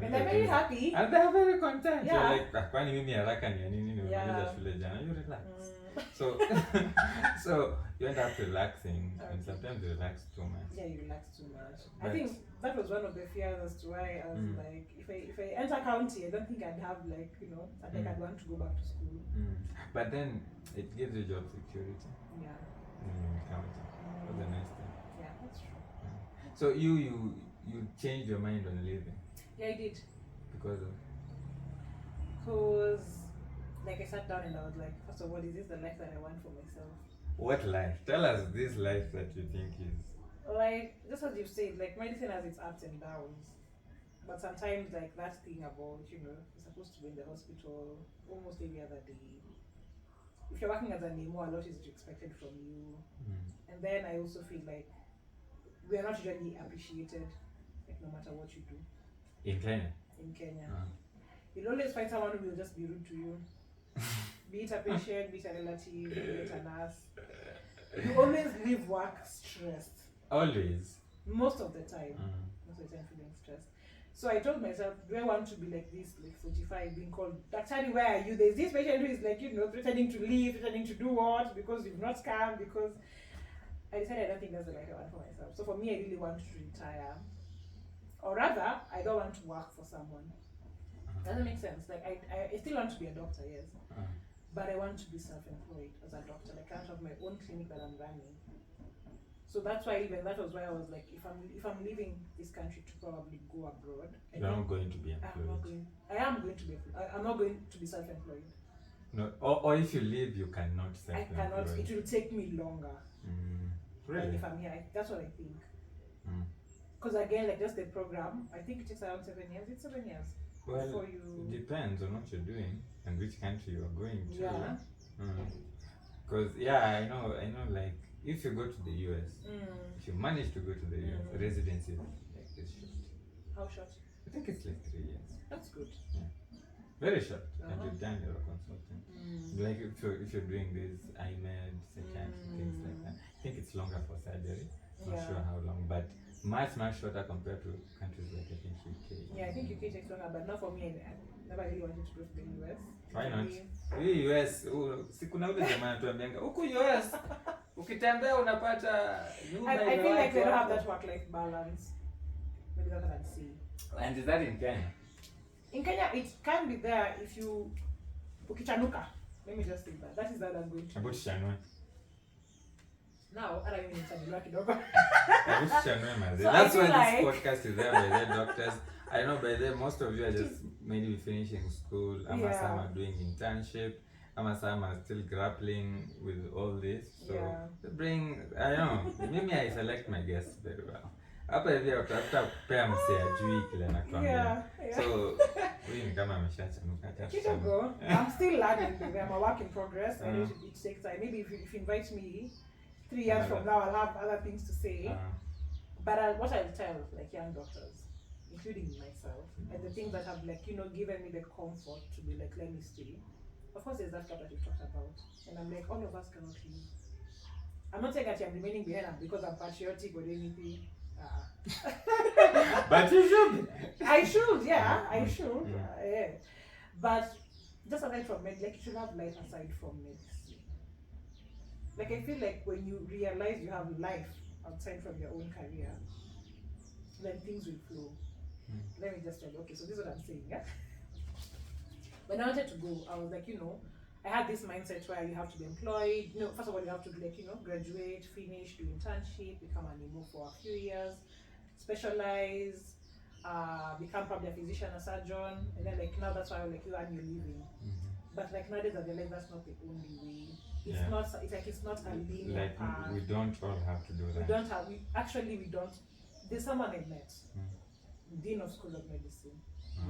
and they're very happy and they're very content. Yeah. You're like kwani mimi haraka ni nini nimaliza shule jana. You relax. So you end up relaxing and sometimes you relax too much. Yeah, you relax too much. But I think that was one of the fears as to why I was like, if I enter county, I don't think I'd have I think I'd want to go back to school. But then it gives you job security. Yeah. County. That's a nice thing. Yeah, that's true. So you changed your mind on leaving? Yeah, I did. Because like I sat down and I was like, first of all, is this the life that I want for myself? What life? Tell us this life that you think is. Like, just as you've said, like medicine has its ups and downs. But sometimes like that thing about, you're supposed to be in the hospital almost every other day. If you're working as an emo, a lot is expected from you. And then I also feel like we are not really appreciated, like no matter what you do. In Kenya? in Kenya. You'll always find someone who will just be rude to you. Be it a patient, be it a relative, be it a nurse. You always leave work stressed. Always? Most of the time. Most of the time feeling stressed. So I told myself, do I want to be like this, like 45, being called, Daktari, where are you? There's this patient who is like, pretending to leave, pretending to do what, because you've not scammed, because I decided I don't think that's the right one for myself. So for me, I really want to retire. Or rather, I don't want to work for someone. Doesn't make sense. Like I still want to be a doctor, yes. But I want to be self-employed as a doctor. Like I want to have my own clinic that I'm running. So that's why that was why I was like, if I'm leaving this country to probably go abroad, you're not going to be employed. I'm not going to be self-employed. No, or if you leave, you cannot self-employed. I cannot. It will take me longer. Really? And if I'm here, that's what I think. Because again, like just the program, I think it takes around 7 years. It's 7 years. Well, it depends on what you're doing and which country you're going to. Yeah. Because I know. Like if you go to the US, if you manage to go to the US, residency is like this short. How short? I think it's like 3 years. That's good. Yeah. Very short. And you've done your consulting. Like if you're doing these IMED, psychiatry, things like that. I think it's longer for surgery. Not sure how long, but much shorter compared to countries like I think UK. Yeah, I think UK takes longer, but not for me. I never really wanted to go to the US. Why not? Hii US, kuna ule jamaa anatuambianga huku US ukitembea unapata nyumba. I feel like they don't have that work-life balance. Maybe that's what I'd see. And is that in Kenya? In Kenya, it can be there if you ukichanuka. Let me just say that. That is that I'm going to. About Shanwe. Now, I don't even tell kidogo. That's why this podcast is there by the doctors. I know by the most of you are just maybe finishing school, some are doing internship, some are still grappling with all this. So I know, maybe I select my guests very well. Hapa hivi utafuta kupea mse ajui kile nakwambia. So, huyu ni kama ameshachanuka kidogo. I'm still learning. I'm a work in progress. I know it takes time. Maybe if you invite me 3 years from now, I'll have other things to say. But what I'll tell like young doctors, including myself, and the things that have given me the comfort to be like, let me stay. Of course, there's that stuff that you talked about, and I'm like, all of us cannot leave. I'm not saying that I'm remaining behind because I'm patriotic or anything. But you should. I should, I should. Yeah. But just aside from you should have life aside from medicine. Like I feel like when you realize you have life outside from your own career, then things will flow. Let me just tell you, okay, so this is what I'm saying, yeah? When I wanted to go, I was like, I had this mindset where you have to be employed. First of all, you have to graduate, finish, do internship, become an IMO for a few years, specialize, become probably a physician, a surgeon, and then now that's why you earn your living. But nowadays I realize that's not the only way. It's not. It's not a linear path. We don't all have to do that. We don't. There's someone I met, Dean of School of Medicine,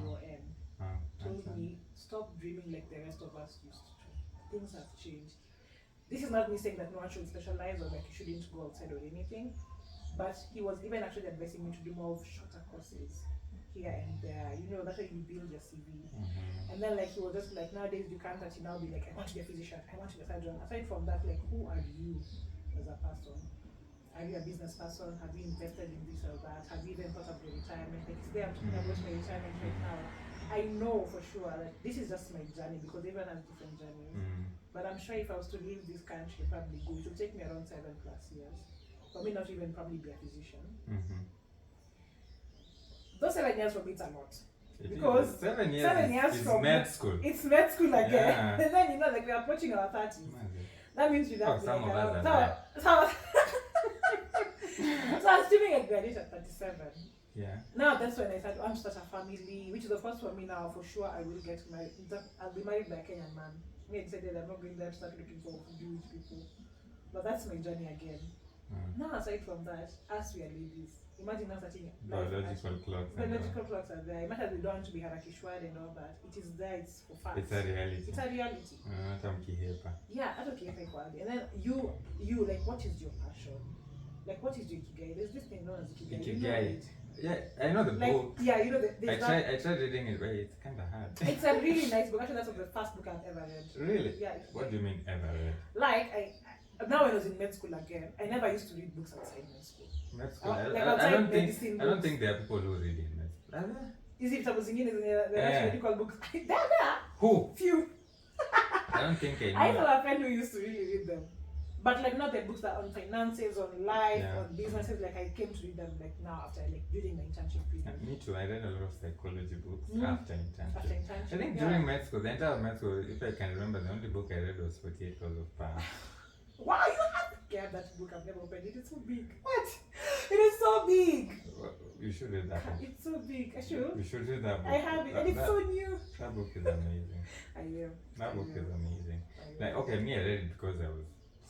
UOM, told me, stop dreaming like the rest of us used to. Things have changed. This is not me saying that no one should specialize or you shouldn't go outside or anything, but he was even actually advising me to do more of shorter courses here and there. That's how you build your CV. And then he was just like, nowadays you can't actually now be like, I want to be a physician, I want to be a surgeon. Aside from that, who are you as a person? Are you a business person? Have you invested in this or that? Have you even thought of your retirement? Today I'm talking about my retirement right now. I know for sure that this is just my journey because everyone has different journeys. But I'm sure if I was to leave this country, probably go, it would take me around 7+ years. For me not even probably be a physician. Those 7 years for me, it's a lot. Because 7 years from med school. It's med school again. And then we are approaching our 30s. That means you have some of us so I was assuming I graduate at 37. Yeah. Now that's when I said I want to start a family, which is of course for me now for sure I will get married. I'll be married by a Kenyan man. Me I decided I'm not going there to start looking for Jewish people. But that's my journey again. Now aside from that, as we are ladies, imagine now starting biological clocks. Biological clocks are there. Imagine we don't want to be harakishwad and all that. It is there, it's for facts. It's a reality. It's a reality. Yeah, I don't care. And then you what is your passion? What is your ikigai? There's this thing known as ikigai. Ikigai. Yeah, I know the book. Yeah, you know I tried reading it, but it's kind of hard. It's a really nice book. Actually, that's the first book I've ever read. Really? Yeah. What do you mean ever read? Like now when I was in med school again, I never used to read books outside med school. Med school? I don't think there are people who read in med school. Is it vitabu zingine the medical books? There. Who? Few. I don't think I know. I have a friend who used to really read them. But like not the books that are on finances, on life, on businesses. Like I came to read them like now after like during my internship period. Me too. I read a lot of psychology books after internship. I think during med school, the entire med school, if I can remember, the only book I read was 48 Laws of Power. Wow, you have yeah, that book. I've never opened it. It's so big. What? It is so big. Well, you should read that book. It's so big. I should. You should read that book. I have it, and it's so new. That book is amazing. I know. That book is amazing. Like, okay, me, I read it because I was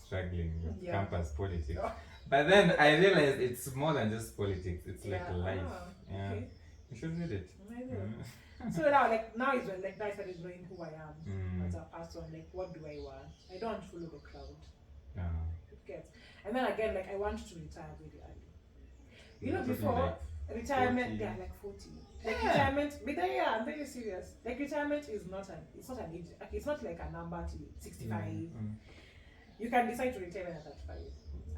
struggling with campus politics. But then I realized it's more than just politics. It's like life. Okay. You should read it. I know. So now is when I started knowing who I am as a person. Like, what do I want? I don't want to follow the crowd. No. It gets. And then again, like I want to retire really early. You know, before retirement, 40. Like 40. Like retirement, but I'm very serious. Like retirement is not an age. It's not like a number to 65. You can decide to retire at 35,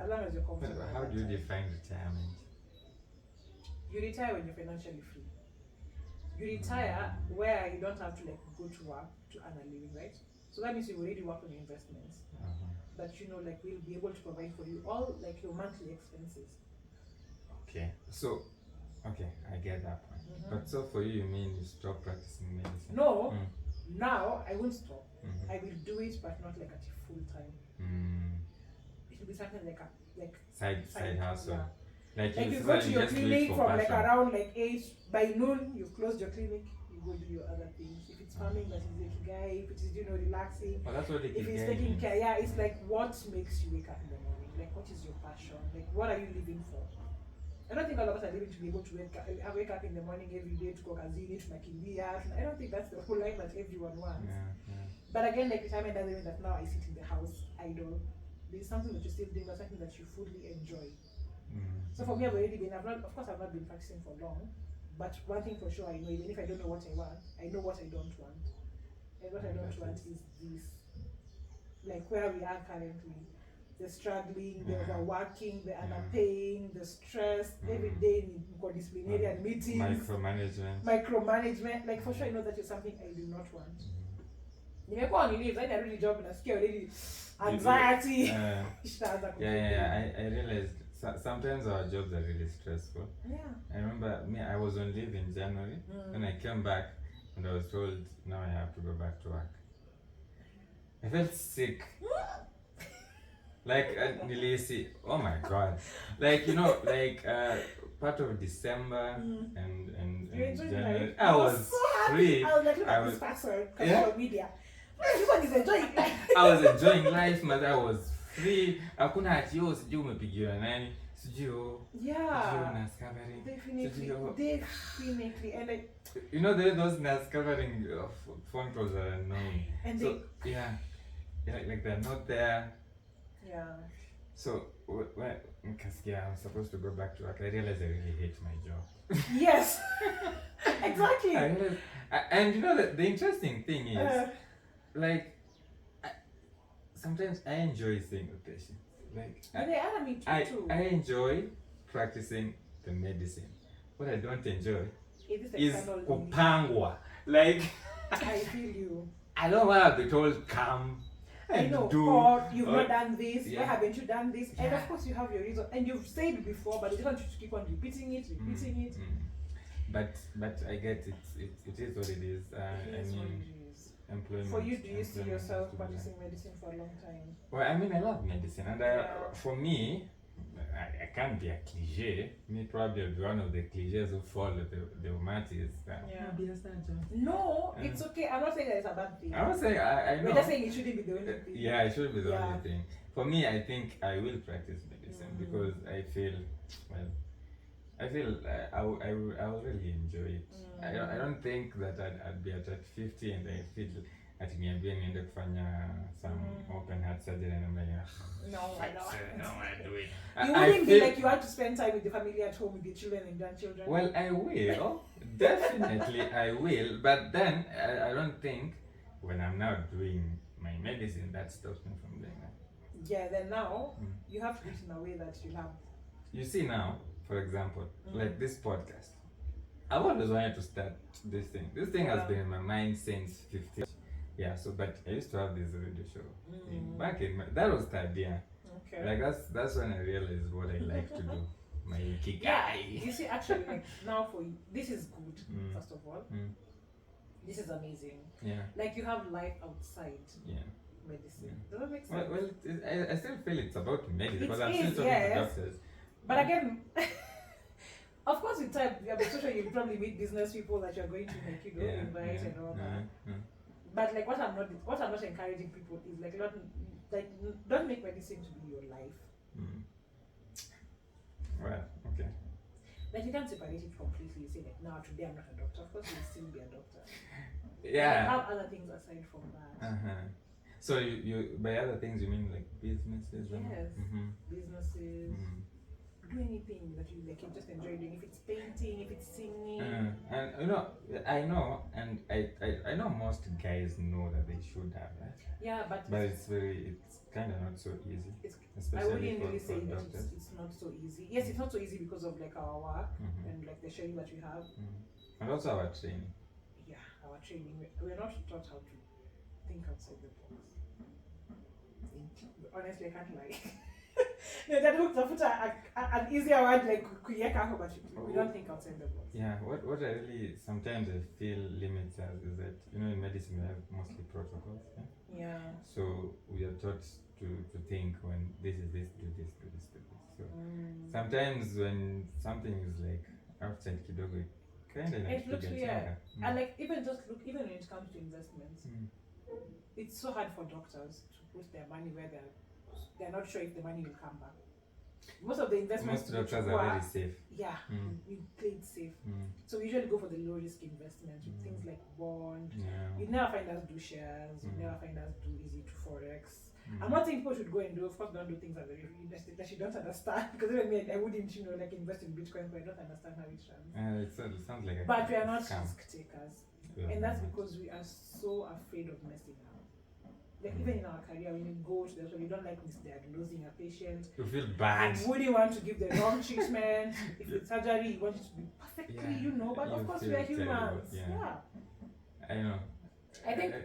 as long as you're comfortable. But how do you define retirement? You retire when you're financially free. You retire where you don't have to like go to work to earn a living, right? So that means you already work on your investments. That like will be able to provide for you all like your monthly expenses. Okay, so I get that point. But so for you mean you stop practicing medicine? No, now I won't stop. I will do it, but not like at full time. It will be something like side hustle. Yeah. Like you go to your clinic from like around like 8 by noon. You've closed your clinic. You go do your other things. If it's farming, that is ikigai. If it is relaxing. Well, that's what if it's taking care, it's like what makes you wake up in the morning. Like what is your passion? Like what are you living for? I don't think all of us are living to be able to wake up in the morning every day to go kazini, to nakimbia. I don't think that's the whole life that everyone wants. But again, like retirement doesn't mean that now I sit in the house idle. There's something that you're still doing, but something that you fully enjoy. So for me, I've already been. I've not been practicing for long. But one thing for sure, I know, even if I don't know what I want, I know what I don't want. And what I don't want is this, like where we are currently. The struggling, the overworking, the underpaying, the stress, every day in disciplinary meetings. Micromanagement. Like for sure I know that is something I do not want. Nimekuwa on leave, I really job and I scare already anxiety. I realized sometimes our jobs are really stressful. Yeah. I remember I was on leave in January and I came back and I was told now I have to go back to work. I felt sick. Like nilisi, oh my god, like part of December and January, I was so free. I was like, look at this person, social media. Everyone is enjoying life. I was enjoying life, but I was free. Hakuna ati sijui umepigiwa nani, sijui nurse covering. Definitely, and like those nurse covering phone calls are annoying. And so like they're not there. Yeah. So because I'm supposed to go back to work, I realized I really hate my job. Yes. Exactly. I realized, and the interesting thing is, sometimes I enjoy seeing the patients. Me too. I enjoy practicing the medicine. What I don't enjoy is kupangwa. Like I feel you. I don't want to be told come. I know, or you've not done this, why haven't you done this? And of course you have your reason, and you've said it before, but you just want you to keep on repeating it. But I get it is what it is. Employment. For you, do you see yourself practicing medicine for a long time? Well, I mean, I love medicine, and for me, I can't be a cliche. Me probably be one of the cliches who follow the humanities. Be a surgeon. No, it's okay. I'm not saying that it's a bad thing. I'm not saying I know. We're just saying it shouldn't be the only thing. Yeah, it shouldn't be the only thing. For me, I think I will practice medicine because I feel I will really enjoy it. I don't think that I'd be at 50 and I feel ati niambie niende kufanya some open heart surgery and I'm like, no, I don't want to do it. You wouldn't be like you had to spend time with the family at home with your children and grandchildren. Well, I will. Definitely I will. But then I don't think when I'm now doing my medicine that stops me from doing that. Yeah, then now you have to do it in a way that you have. You see now, for example, like this podcast. I've always wanted to start this thing. This thing has been in my mind since 15. Yeah, so but I used to have this radio show back in that was third year. Okay. Like that's when I realized what I like to do. My kick. Yeah. You see, actually, like now for you, this is good. First of all, this is amazing. Yeah. Like you have life outside. Yeah. Medicine. Does that make sense? Well I still feel it's about medicine because I'm is, still talking to doctors. But again, of course, with time, you're social. You'll probably meet business people that you're going to make, invite and all that. But like, what I'm not encouraging people is like, don't make medicine to be your life. Well, okay. Like you can't separate it completely. You say like, no, today I'm not a doctor. Of course, you'll still be a doctor. Yeah. But have other things aside from that. So you by other things you mean like businesses? Yes. Businesses. Do anything that you like. You just enjoy doing. If it's painting, if it's singing. And I know, and I know most guys know that they should have that. Yeah, but it's kind of not so easy. I wouldn't really say that it's not so easy. Yes, it's not so easy because of like our work and like the schedule that we have. And also our training. Yeah, our training. We're not taught how to think outside the box. Honestly, I can't lie. No, that looked an easier word like kuyeka, but we don't think outside the box. Yeah, what I really sometimes I feel limits us is that in medicine we have mostly protocols. Yeah. So we are taught to think when this is this, do this, do this, do this. So sometimes when something is like outside kidogo, it kind of like it looks and like even when it comes to investments, it's so hard for doctors to put their money where they're not sure if the money will come back. Most of the investments. Most doctors are very safe. Yeah, we play it safe. So we usually go for the low risk investments with things like bond. Yeah. You never find us do shares. You never find us do easy to forex. I'm not saying people should go and do. Of course, don't do things that you don't understand. Because even me, I wouldn't, like invest in Bitcoin, but I don't understand how it runs. It sounds like. But we are not risk takers, Yeah. and that's because we are so afraid of messing up. Like even in our career, when you go to the hospital, you don't like misdiagnosing a patient. You feel bad. You wouldn't want to give the wrong treatment. If it's surgery, you want it to be perfectly, but of course we are humans. Yeah. I know. I think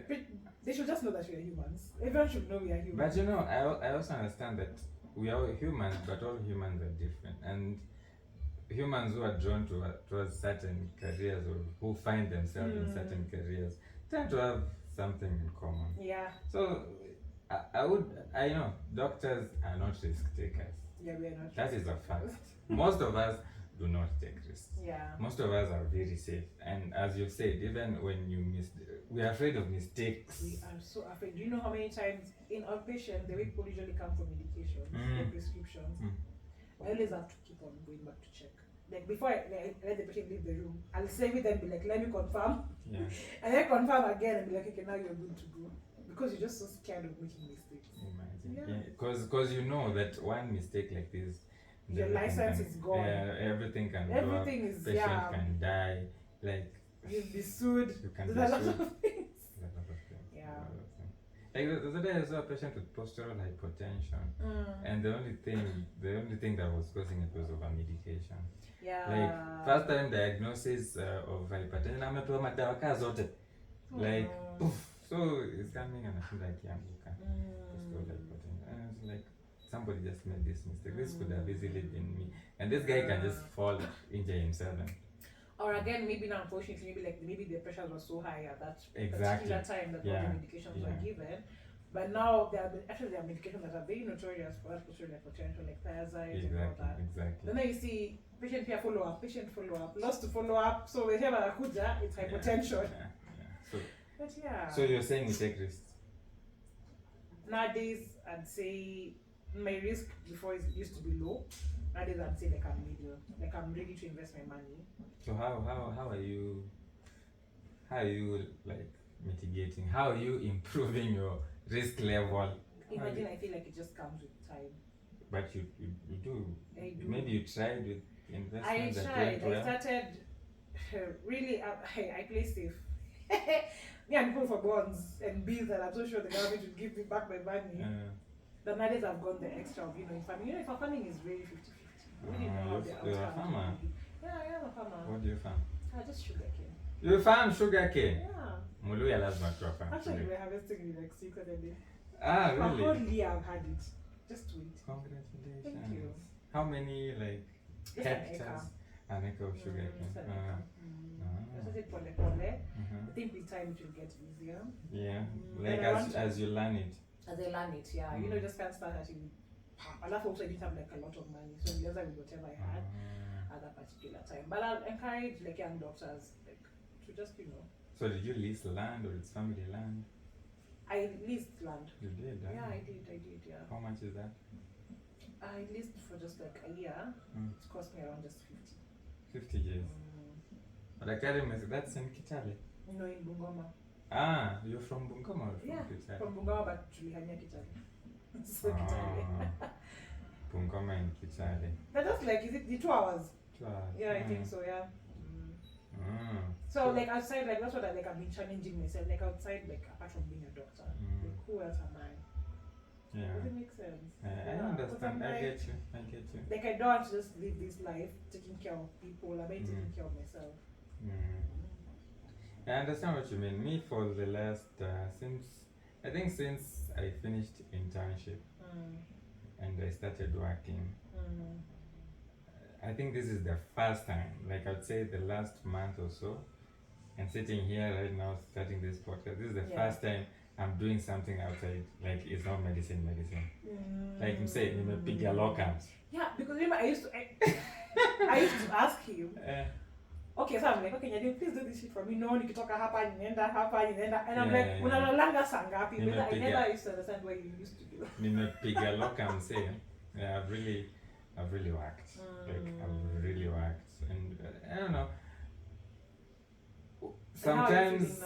they should just know that we are humans. Everyone should know we are humans. But I also understand that we are humans, but all humans are different. And humans who are drawn towards certain careers or who find themselves in certain careers tend to have something in common. Yeah. So I know doctors are not risk takers. Yeah, we are not. That is a fact. Most of us do not take risks. Yeah. Most of us are very safe. And as you said, even when you we are afraid of mistakes. We are so afraid. Do you know how many times in outpatient the way people usually come for medication, for prescriptions? I always have to keep on going back to check. Like before I let the patient leave the room, I'll say with them, be like, let me confirm. Yeah. And then confirm again and be like, okay, now you're good to go. Because you're just so scared of making mistakes. Imagine. Because you know that one mistake like this, your license is gone. Everything can go up. Everything is patient can die. Like you'll be sued. You can There's be a lot sued. of things. There's a lot of things. Yeah. Like the other day I saw a patient with postural hypertension, and the only thing that was causing it was over medication. Yeah. Like first time diagnosis of hypertension, amepewa madawa kaa zote. Like so it's coming and I feel like postural hypertension. And it's like somebody just made this mistake. This could have easily been me. And this guy can just fall, injure himself. Or again, maybe now unfortunately, maybe the pressures were so high at that particular time that all the medications were given. But now there are medications that are very notorious for that postural hypertension, like thiazide and all that. Exactly. Then you see patient follow up, lost to follow up. So whenever akuja, it's hypertension. So you're saying we take risks? Nowadays, I'd say my risk before it used to be low. Nowadays, I'd say like I'm medium, like I'm ready to invest my money. So how are you like mitigating? How are you improving your risk level? Imagine, I feel like it just comes with time. But you do. I do. Maybe you tried with investment. I tried. Well. I started really. I play safe. Me, I'm going for bonds and bills that I'm so sure the government will give me back my money. The nowadays I've gone the extra of, in farming. If farming is really 50-50. We didn't know how the You're a farmer. Yeah, I am a farmer. What do you farm? Just sugarcane. You farm sugarcane? Yeah. Muluya lazima tu farm. Actually, we're harvesting in like 6 or 7 days. Really? For a whole year I've had it. Just wait. Congratulations. Thank you. How many hectares? An acre of sugarcane. I started pole. I think with time it will get easier. Yeah. As you learn it. As I learn it, yeah. Just can't start actually. And that's also I didn't have a lot of money, so I with whatever I had at that particular time. But I'll encourage young doctors to just So did you lease land or it's family land? I leased land. You did? Yeah, I did, yeah. How much is that? I leased for just a year. It cost me around just 50 years. Daktari, that's in Kitale? No, in Bungoma. You're from Bungoma or from Kitale? Yeah, from Bungoma, but tulihamia Kitale. So Kitale. Bungoma and Kitale. But that's is it the 2 hours? 2 hours. Yeah, I think so, yeah. So outside, that's what I've been challenging myself. Outside, apart from being a doctor, who else am I? Yeah. Does it make sense? I understand. I get you. I don't want to just live this life taking care of people. I'm taking care of myself. I understand what you mean. Me, for the last since I finished internship and I started working, I think this is the first time, I'd say the last month or so, and sitting here right now starting this podcast, this is the first time I'm doing something outside, it's not medicine. I'm saying, pick your locums. Yeah, because remember I used to ask him, okay, so I'm like, okay, Nyadimu, please do this shit for me. No, nikitoka hapa, ninaenda hapa, ninaenda. And I'm like, unalalanga saa ngapi? I never used to understand what you used to do. Nimepiga locums, I've really worked. I've really worked. And I don't know. Sometimes,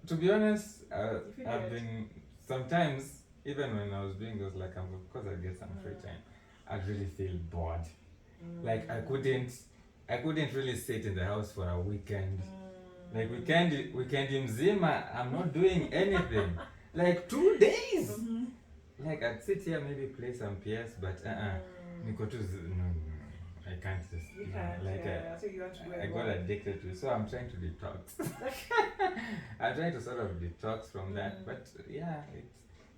to be honest, I've been, sometimes, even when I was doing those because I get some free time, I'd really feel bored. I couldn't really sit in the house for a weekend. Weekend mzima, I'm not doing anything. 2 days. I'd sit here, maybe play some PS, but Niko tu no, I can't just. You can't. So you want to I got addicted to it, so I'm trying to detox. I'm trying to sort of detox from that, but yeah,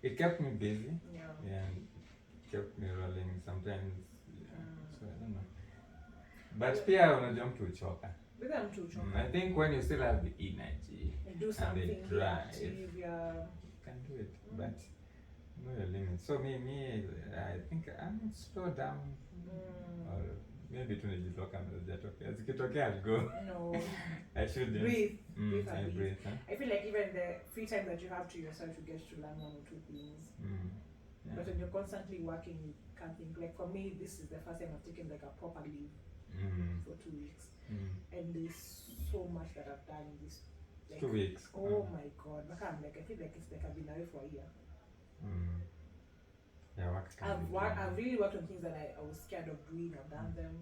it kept me busy. Yeah, it kept me rolling sometimes. So I don't know. But pia unajua mtu uchoka. I think when you still have the energy and do something, and the drive, active, you can do it. But know your limits. So me, I think I'm not slow down. Or maybe tunajitoka mzijatokea. Zikitokea I'll go. No. I shouldn't. Breathe. Breathe. I feel even the free time that you have to yourself, you get to learn 1 or 2 things. Yeah. But when you're constantly working, you can't think. For me, this is the first time I've taken a proper leave for 2 weeks. And there's so much that I've done in this. 2 weeks. Oh my God. I feel it's I've been away for a year. Yeah, I've really worked on things that I was scared of doing. I've done them.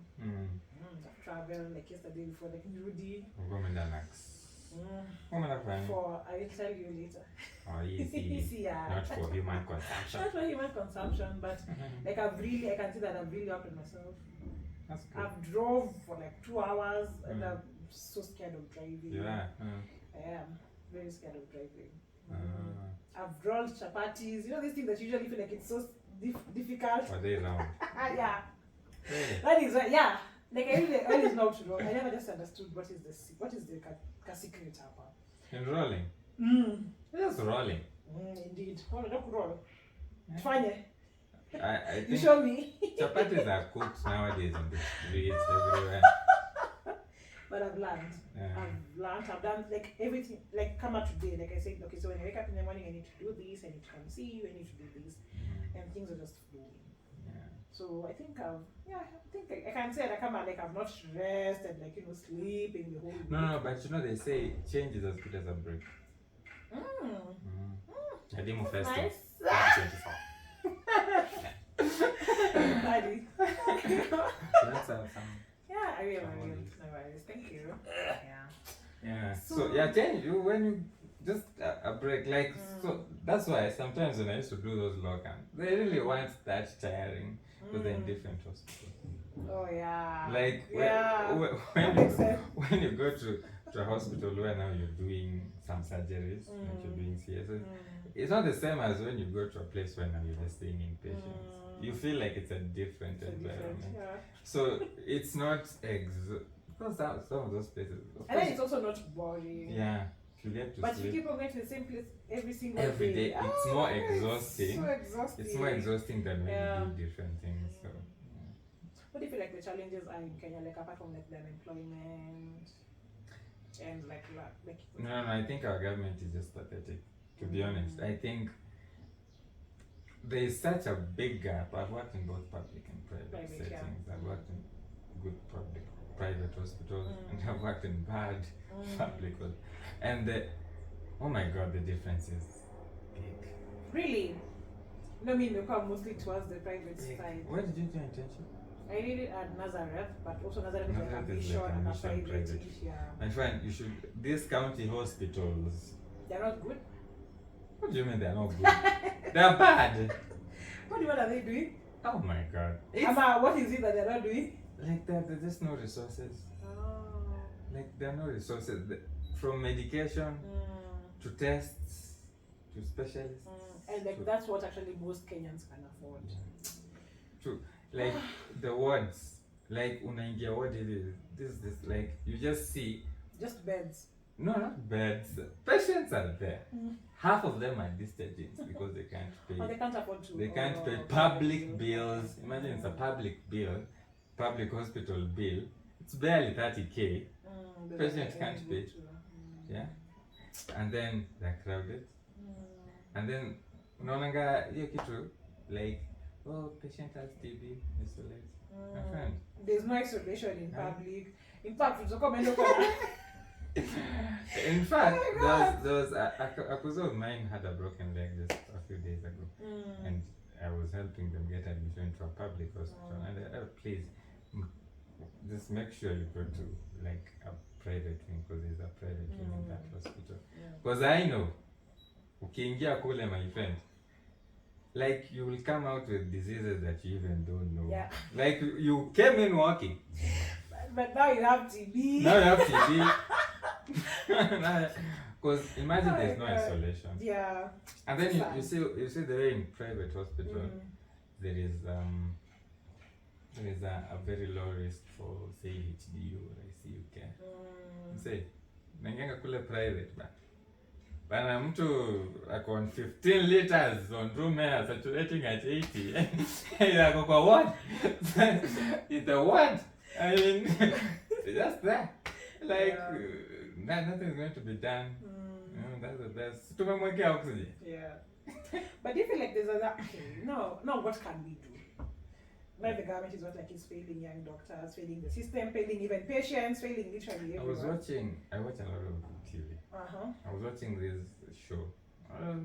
I've traveled yesterday before Rudy. For I will tell you later. Oh, easy. Yeah. Not for human consumption. Not for human consumption, but I can see that I've really worked on myself. That's good. I've drove for 2 hours and I'm so scared of driving. Yeah. I am very scared of driving. I've rolled chapatis. This thing that you usually feel it's so difficult. Are they round? Yeah. Really? That is right. Yeah. I always know to roll. I never just understood what is the secret about. In rolling? Just rolling. Indeed. Don't roll. Fine. I think you show me. Chapatis are cooked nowadays on the streets everywhere. But I've learned. I've done everything. Come out today. I said, okay, so when I wake up in the morning, I need to do this. I need to come see you. I need to do this, and things are just flowing. Yeah. So I think I can say I come out like I've not rested, like sleeping the whole week. No, but they say change is as good as a break. Nyadimu Festus. Nice. 2024. Daddy. Let's have some. Yeah, I will. No worries. Thank you. Yeah. So change when you just a break, like so. That's why sometimes when I used to do those locums, they really weren't that tiring because they're in different hospitals. Oh yeah. Like when you go to a hospital where now you're doing some surgeries, like you're doing CSS, it's not the same as when you go to a place where now you're just seeing inpatients. You feel like it's a different environment. So it's not because some of those places. And then it's also not boring. Yeah. You get to but sleep. You keep on going to the same place every single day. It's more exhausting. It's so exhausting. It's more exhausting than when you do different things. So. What do you feel like the challenges are in Kenya, like apart from like the unemployment and like No, I think our government is just pathetic. To be honest, I think there is such a big gap. I've worked in both public and private settings. I've worked in good private hospitals, and I've worked in bad public hospitals. And oh my God, the difference is big. Really? No, I mean, you come mostly towards the private side. Where did you do internship? I did it at Nazareth, but also Nazareth is like a mission and a private. My friend, you should. These county hospitals. They're not good. What do you mean they're not good? They're bad. What are they doing? Oh my God. What is it that they're not doing? Like there's just no resources. Oh. Like there are no resources. From medication to tests to specialists. And like that's what actually most Kenyans can afford. True. Like the wards. Like unaingia ward this like you just see. Just beds. No, not beds. Patients are there. Half of them are discharged because they can't pay. Oh, they can't afford to. They can't pay public bills. Imagine it's a public bill, public hospital bill. It's barely 30K. Patients can't pay. Yeah, and then they're crowded, and then unaonanga hiyo kitu like patient has TB, isolate. My friend, there's no isolation in public. In fact, in fact, there was a cousin of mine had a broken leg just a few days ago, and I was helping them get admission to a public hospital, and please just make sure you go to like a private wing because there's a private wing in that hospital. Because I know, ukiingia kule, my friend, like you will come out with diseases that you even don't know. Yeah. Like you came in walking. But now you have TB. Now you have TB. Because imagine there's no isolation. Yeah. And then you see the way in private hospital, there is a very low risk for say HDU or ICU care. Say, nangenga kule private bana mtu ako on 15 liters on room air saturating at 80. Yako kwa what? It's the what? I mean, just that. Like nothing's going to be done. That's the best. Tumemwekea oxygen. Yeah. But do you feel like there's other no, what can we do? Like the government is what like is failing young doctors, failing the system, failing even patients, failing literally everyone. I watch a lot of TV. I was watching this show.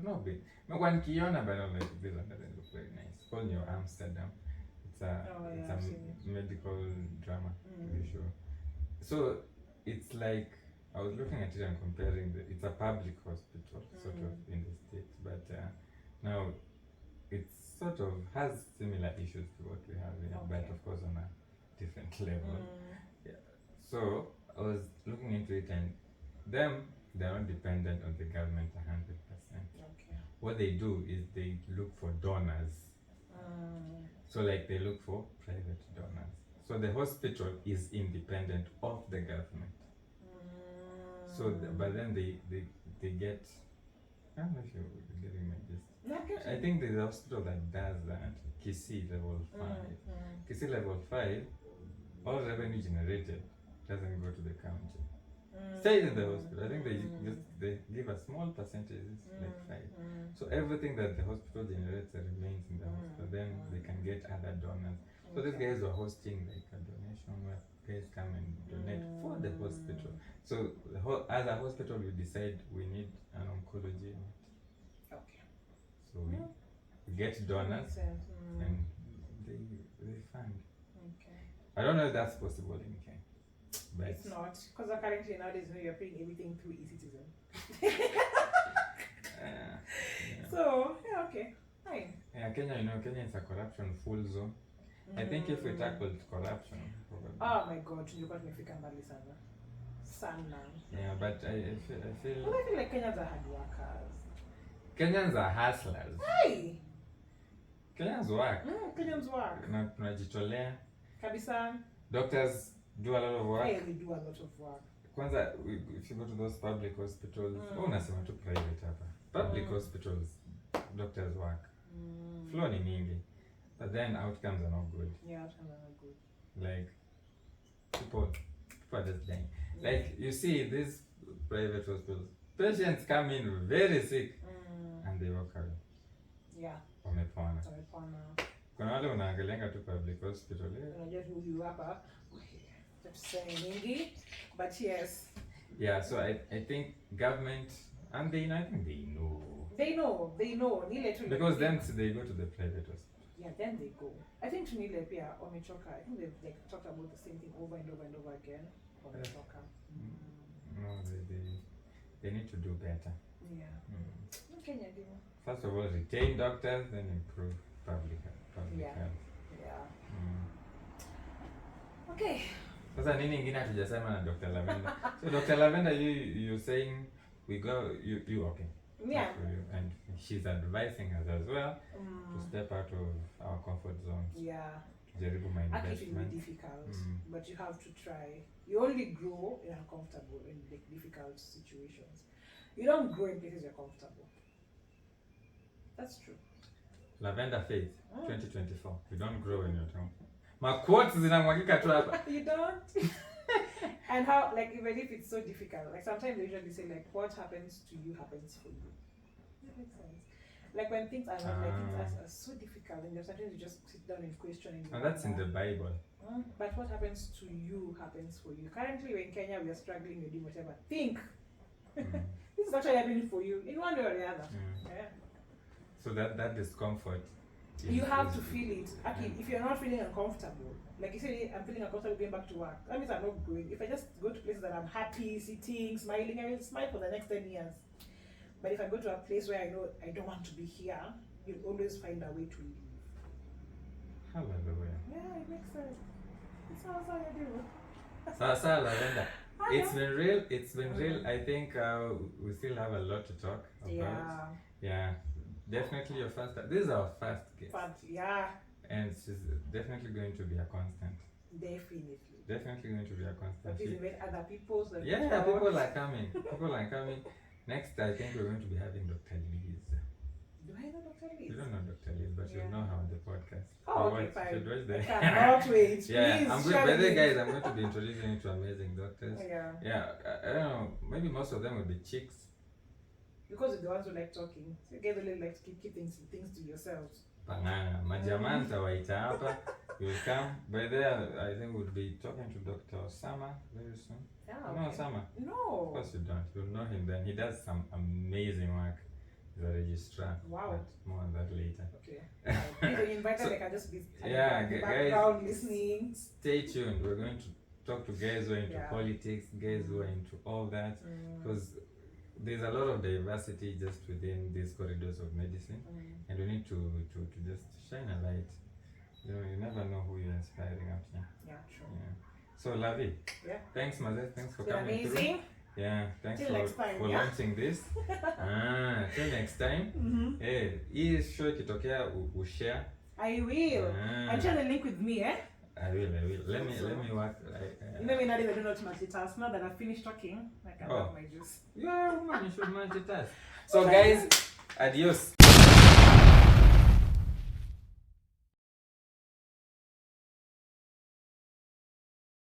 Not big. No one Kiona, but I don't like this one doesn't look very nice. It's called New Amsterdam. It's a medical drama TV show. So it's like I was looking at it and comparing it's a public hospital sort of in the States, but now it's sort of has similar issues to what we have here, but of course on a different level. Yeah. So I was looking into it, and they're not dependent on the government 100%. What they do is they look for donors. So like they look for private donors. So the hospital is independent of the government. So but then they get, I don't know if you're getting my gist. I think there's a hospital that does that. Kisii level 5. Kisii level 5, all revenue generated doesn't go to the county. Stays in the hospital. I think they give but small percentages, like 5. So everything that the hospital generates remains in the hospital. Then they can get other donors. So these guys were hosting like a donation where guys come and donate for the hospital. So as a hospital, we decide we need an oncology unit. Okay. So we get donors and they fund. Okay. I don't know if that's possible in Kenya. But it's not, because currently nowadays you're paying everything through e-citizen. So yeah, okay, fine. Yeah, Kenya, Kenya is a corruption full zone. I think if we tackled corruption, probably. Oh my God, tulikuwa tumefika mbali sana. Sana. Yeah, but I feel like Kenyans are hard workers. Kenyans are hustlers. Hey. Kenyans work. Kenyans work. Na tunajitolea. Kabisa. Doctors do a lot of work. Yeah, they do a lot of work. Kwanza, if you go to those public hospitals, unasema tu private hapa. Public hospitals, doctors work. Flow ni mingi. But then outcomes are not good. Yeah, outcomes are not good. Like, people are just dying. Like, you see these private hospitals, patients come in very sick and they walk away. Yeah. Wamepona. Kuna wale unaangalianga tu public hospital. Unajua tu huyu hapa. But yes. Yeah, so I think government, and I think they know. They know. Because then they go to the private hospital. Yeah, then they go. I think Tunile Pia Omechoka, I think they've talked about the same thing over and over again. Omechoka. No, they need to do better. Yeah. Okay, Nyadimu. First of all, retain doctors, then improve public health. Yeah. Okay. Sasa nini ingine hatujasema na Dr. Lavender? So Dr. Lavender, you're saying we go, you okay. Yeah. And she's advising us as well to step out of our comfort zones. Yeah. Jaribu my Actually, it will be difficult, but you have to try. You only grow in uncomfortable in difficult situations. You don't grow in places you're comfortable. That's true. Lavender Faith, 2024. You don't grow in your town. My quotes zinamwagika tu hapa. You don't. And how, like, even if it's so difficult, like sometimes they usually say, like, what happens to you happens for you. That makes sense. Like when things are not, like things are so difficult, and sometimes you just sit down and question. And that's in the Bible. But what happens to you happens for you. Currently, in Kenya, we are struggling. You do whatever. Think. This is actually happening for you in one way or the other. Yeah. So that discomfort. You have to feel it. Actually, if you're not feeling uncomfortable, like you say, I'm feeling uncomfortable going back to work. That means I'm not going. If I just go to places that I'm happy, sitting, smiling, I will smile for the next 10 years. But if I go to a place where I know I don't want to be here, you'll always find a way to leave. Hallelujah. Yeah, it makes sense. It's how I do. Sasa Lavender. It's been real. I think we still have a lot to talk about. Yeah. Definitely your first. This is our first guest. Yeah. And she's definitely going to be a constant. Definitely going to be a constant. But please invite other people. So people are coming. Next, I think we're going to be having Dr. Liz. Do I know Dr. Liz? You don't know Dr. Liz, but you'll know her on the podcast. Oh, okay, fine. I cannot wait. Yeah, by the guys, I'm going to be introducing you to amazing doctors. Yeah. I don't know. Maybe most of them will be chicks. Because you're the ones who like talking. So you guys only like to keep things to yourselves. Banana. Majaman tawaita hapa. You'll come. By there, I think we'll be talking to Dr. Osama very soon. Yeah, You know Osama? No. Of course you don't. You'll know him then. He does some amazing work. He's a registrar. Wow. But more on that later. Okay. If you invite them, I can just be in the guys, background listening. Stay tuned. We're going to talk to guys who are into politics, guys who are into all that. Because there's a lot of diversity just within these corridors of medicine, and we need to just shine a light. You never know who you're inspiring out here. Yeah, true. Yeah. So Lavi, thanks Maze, thanks for coming amazing. Through. Yeah, thanks for launching this. Till next time. Hey, hii show ikitokea ushare. I will. And share the link with me, eh? I will. Let me work. You know me now that I don't know to multitask. Now that I've finished talking, I can have my juice. Yeah, woman, you should multitask. So guys, adios.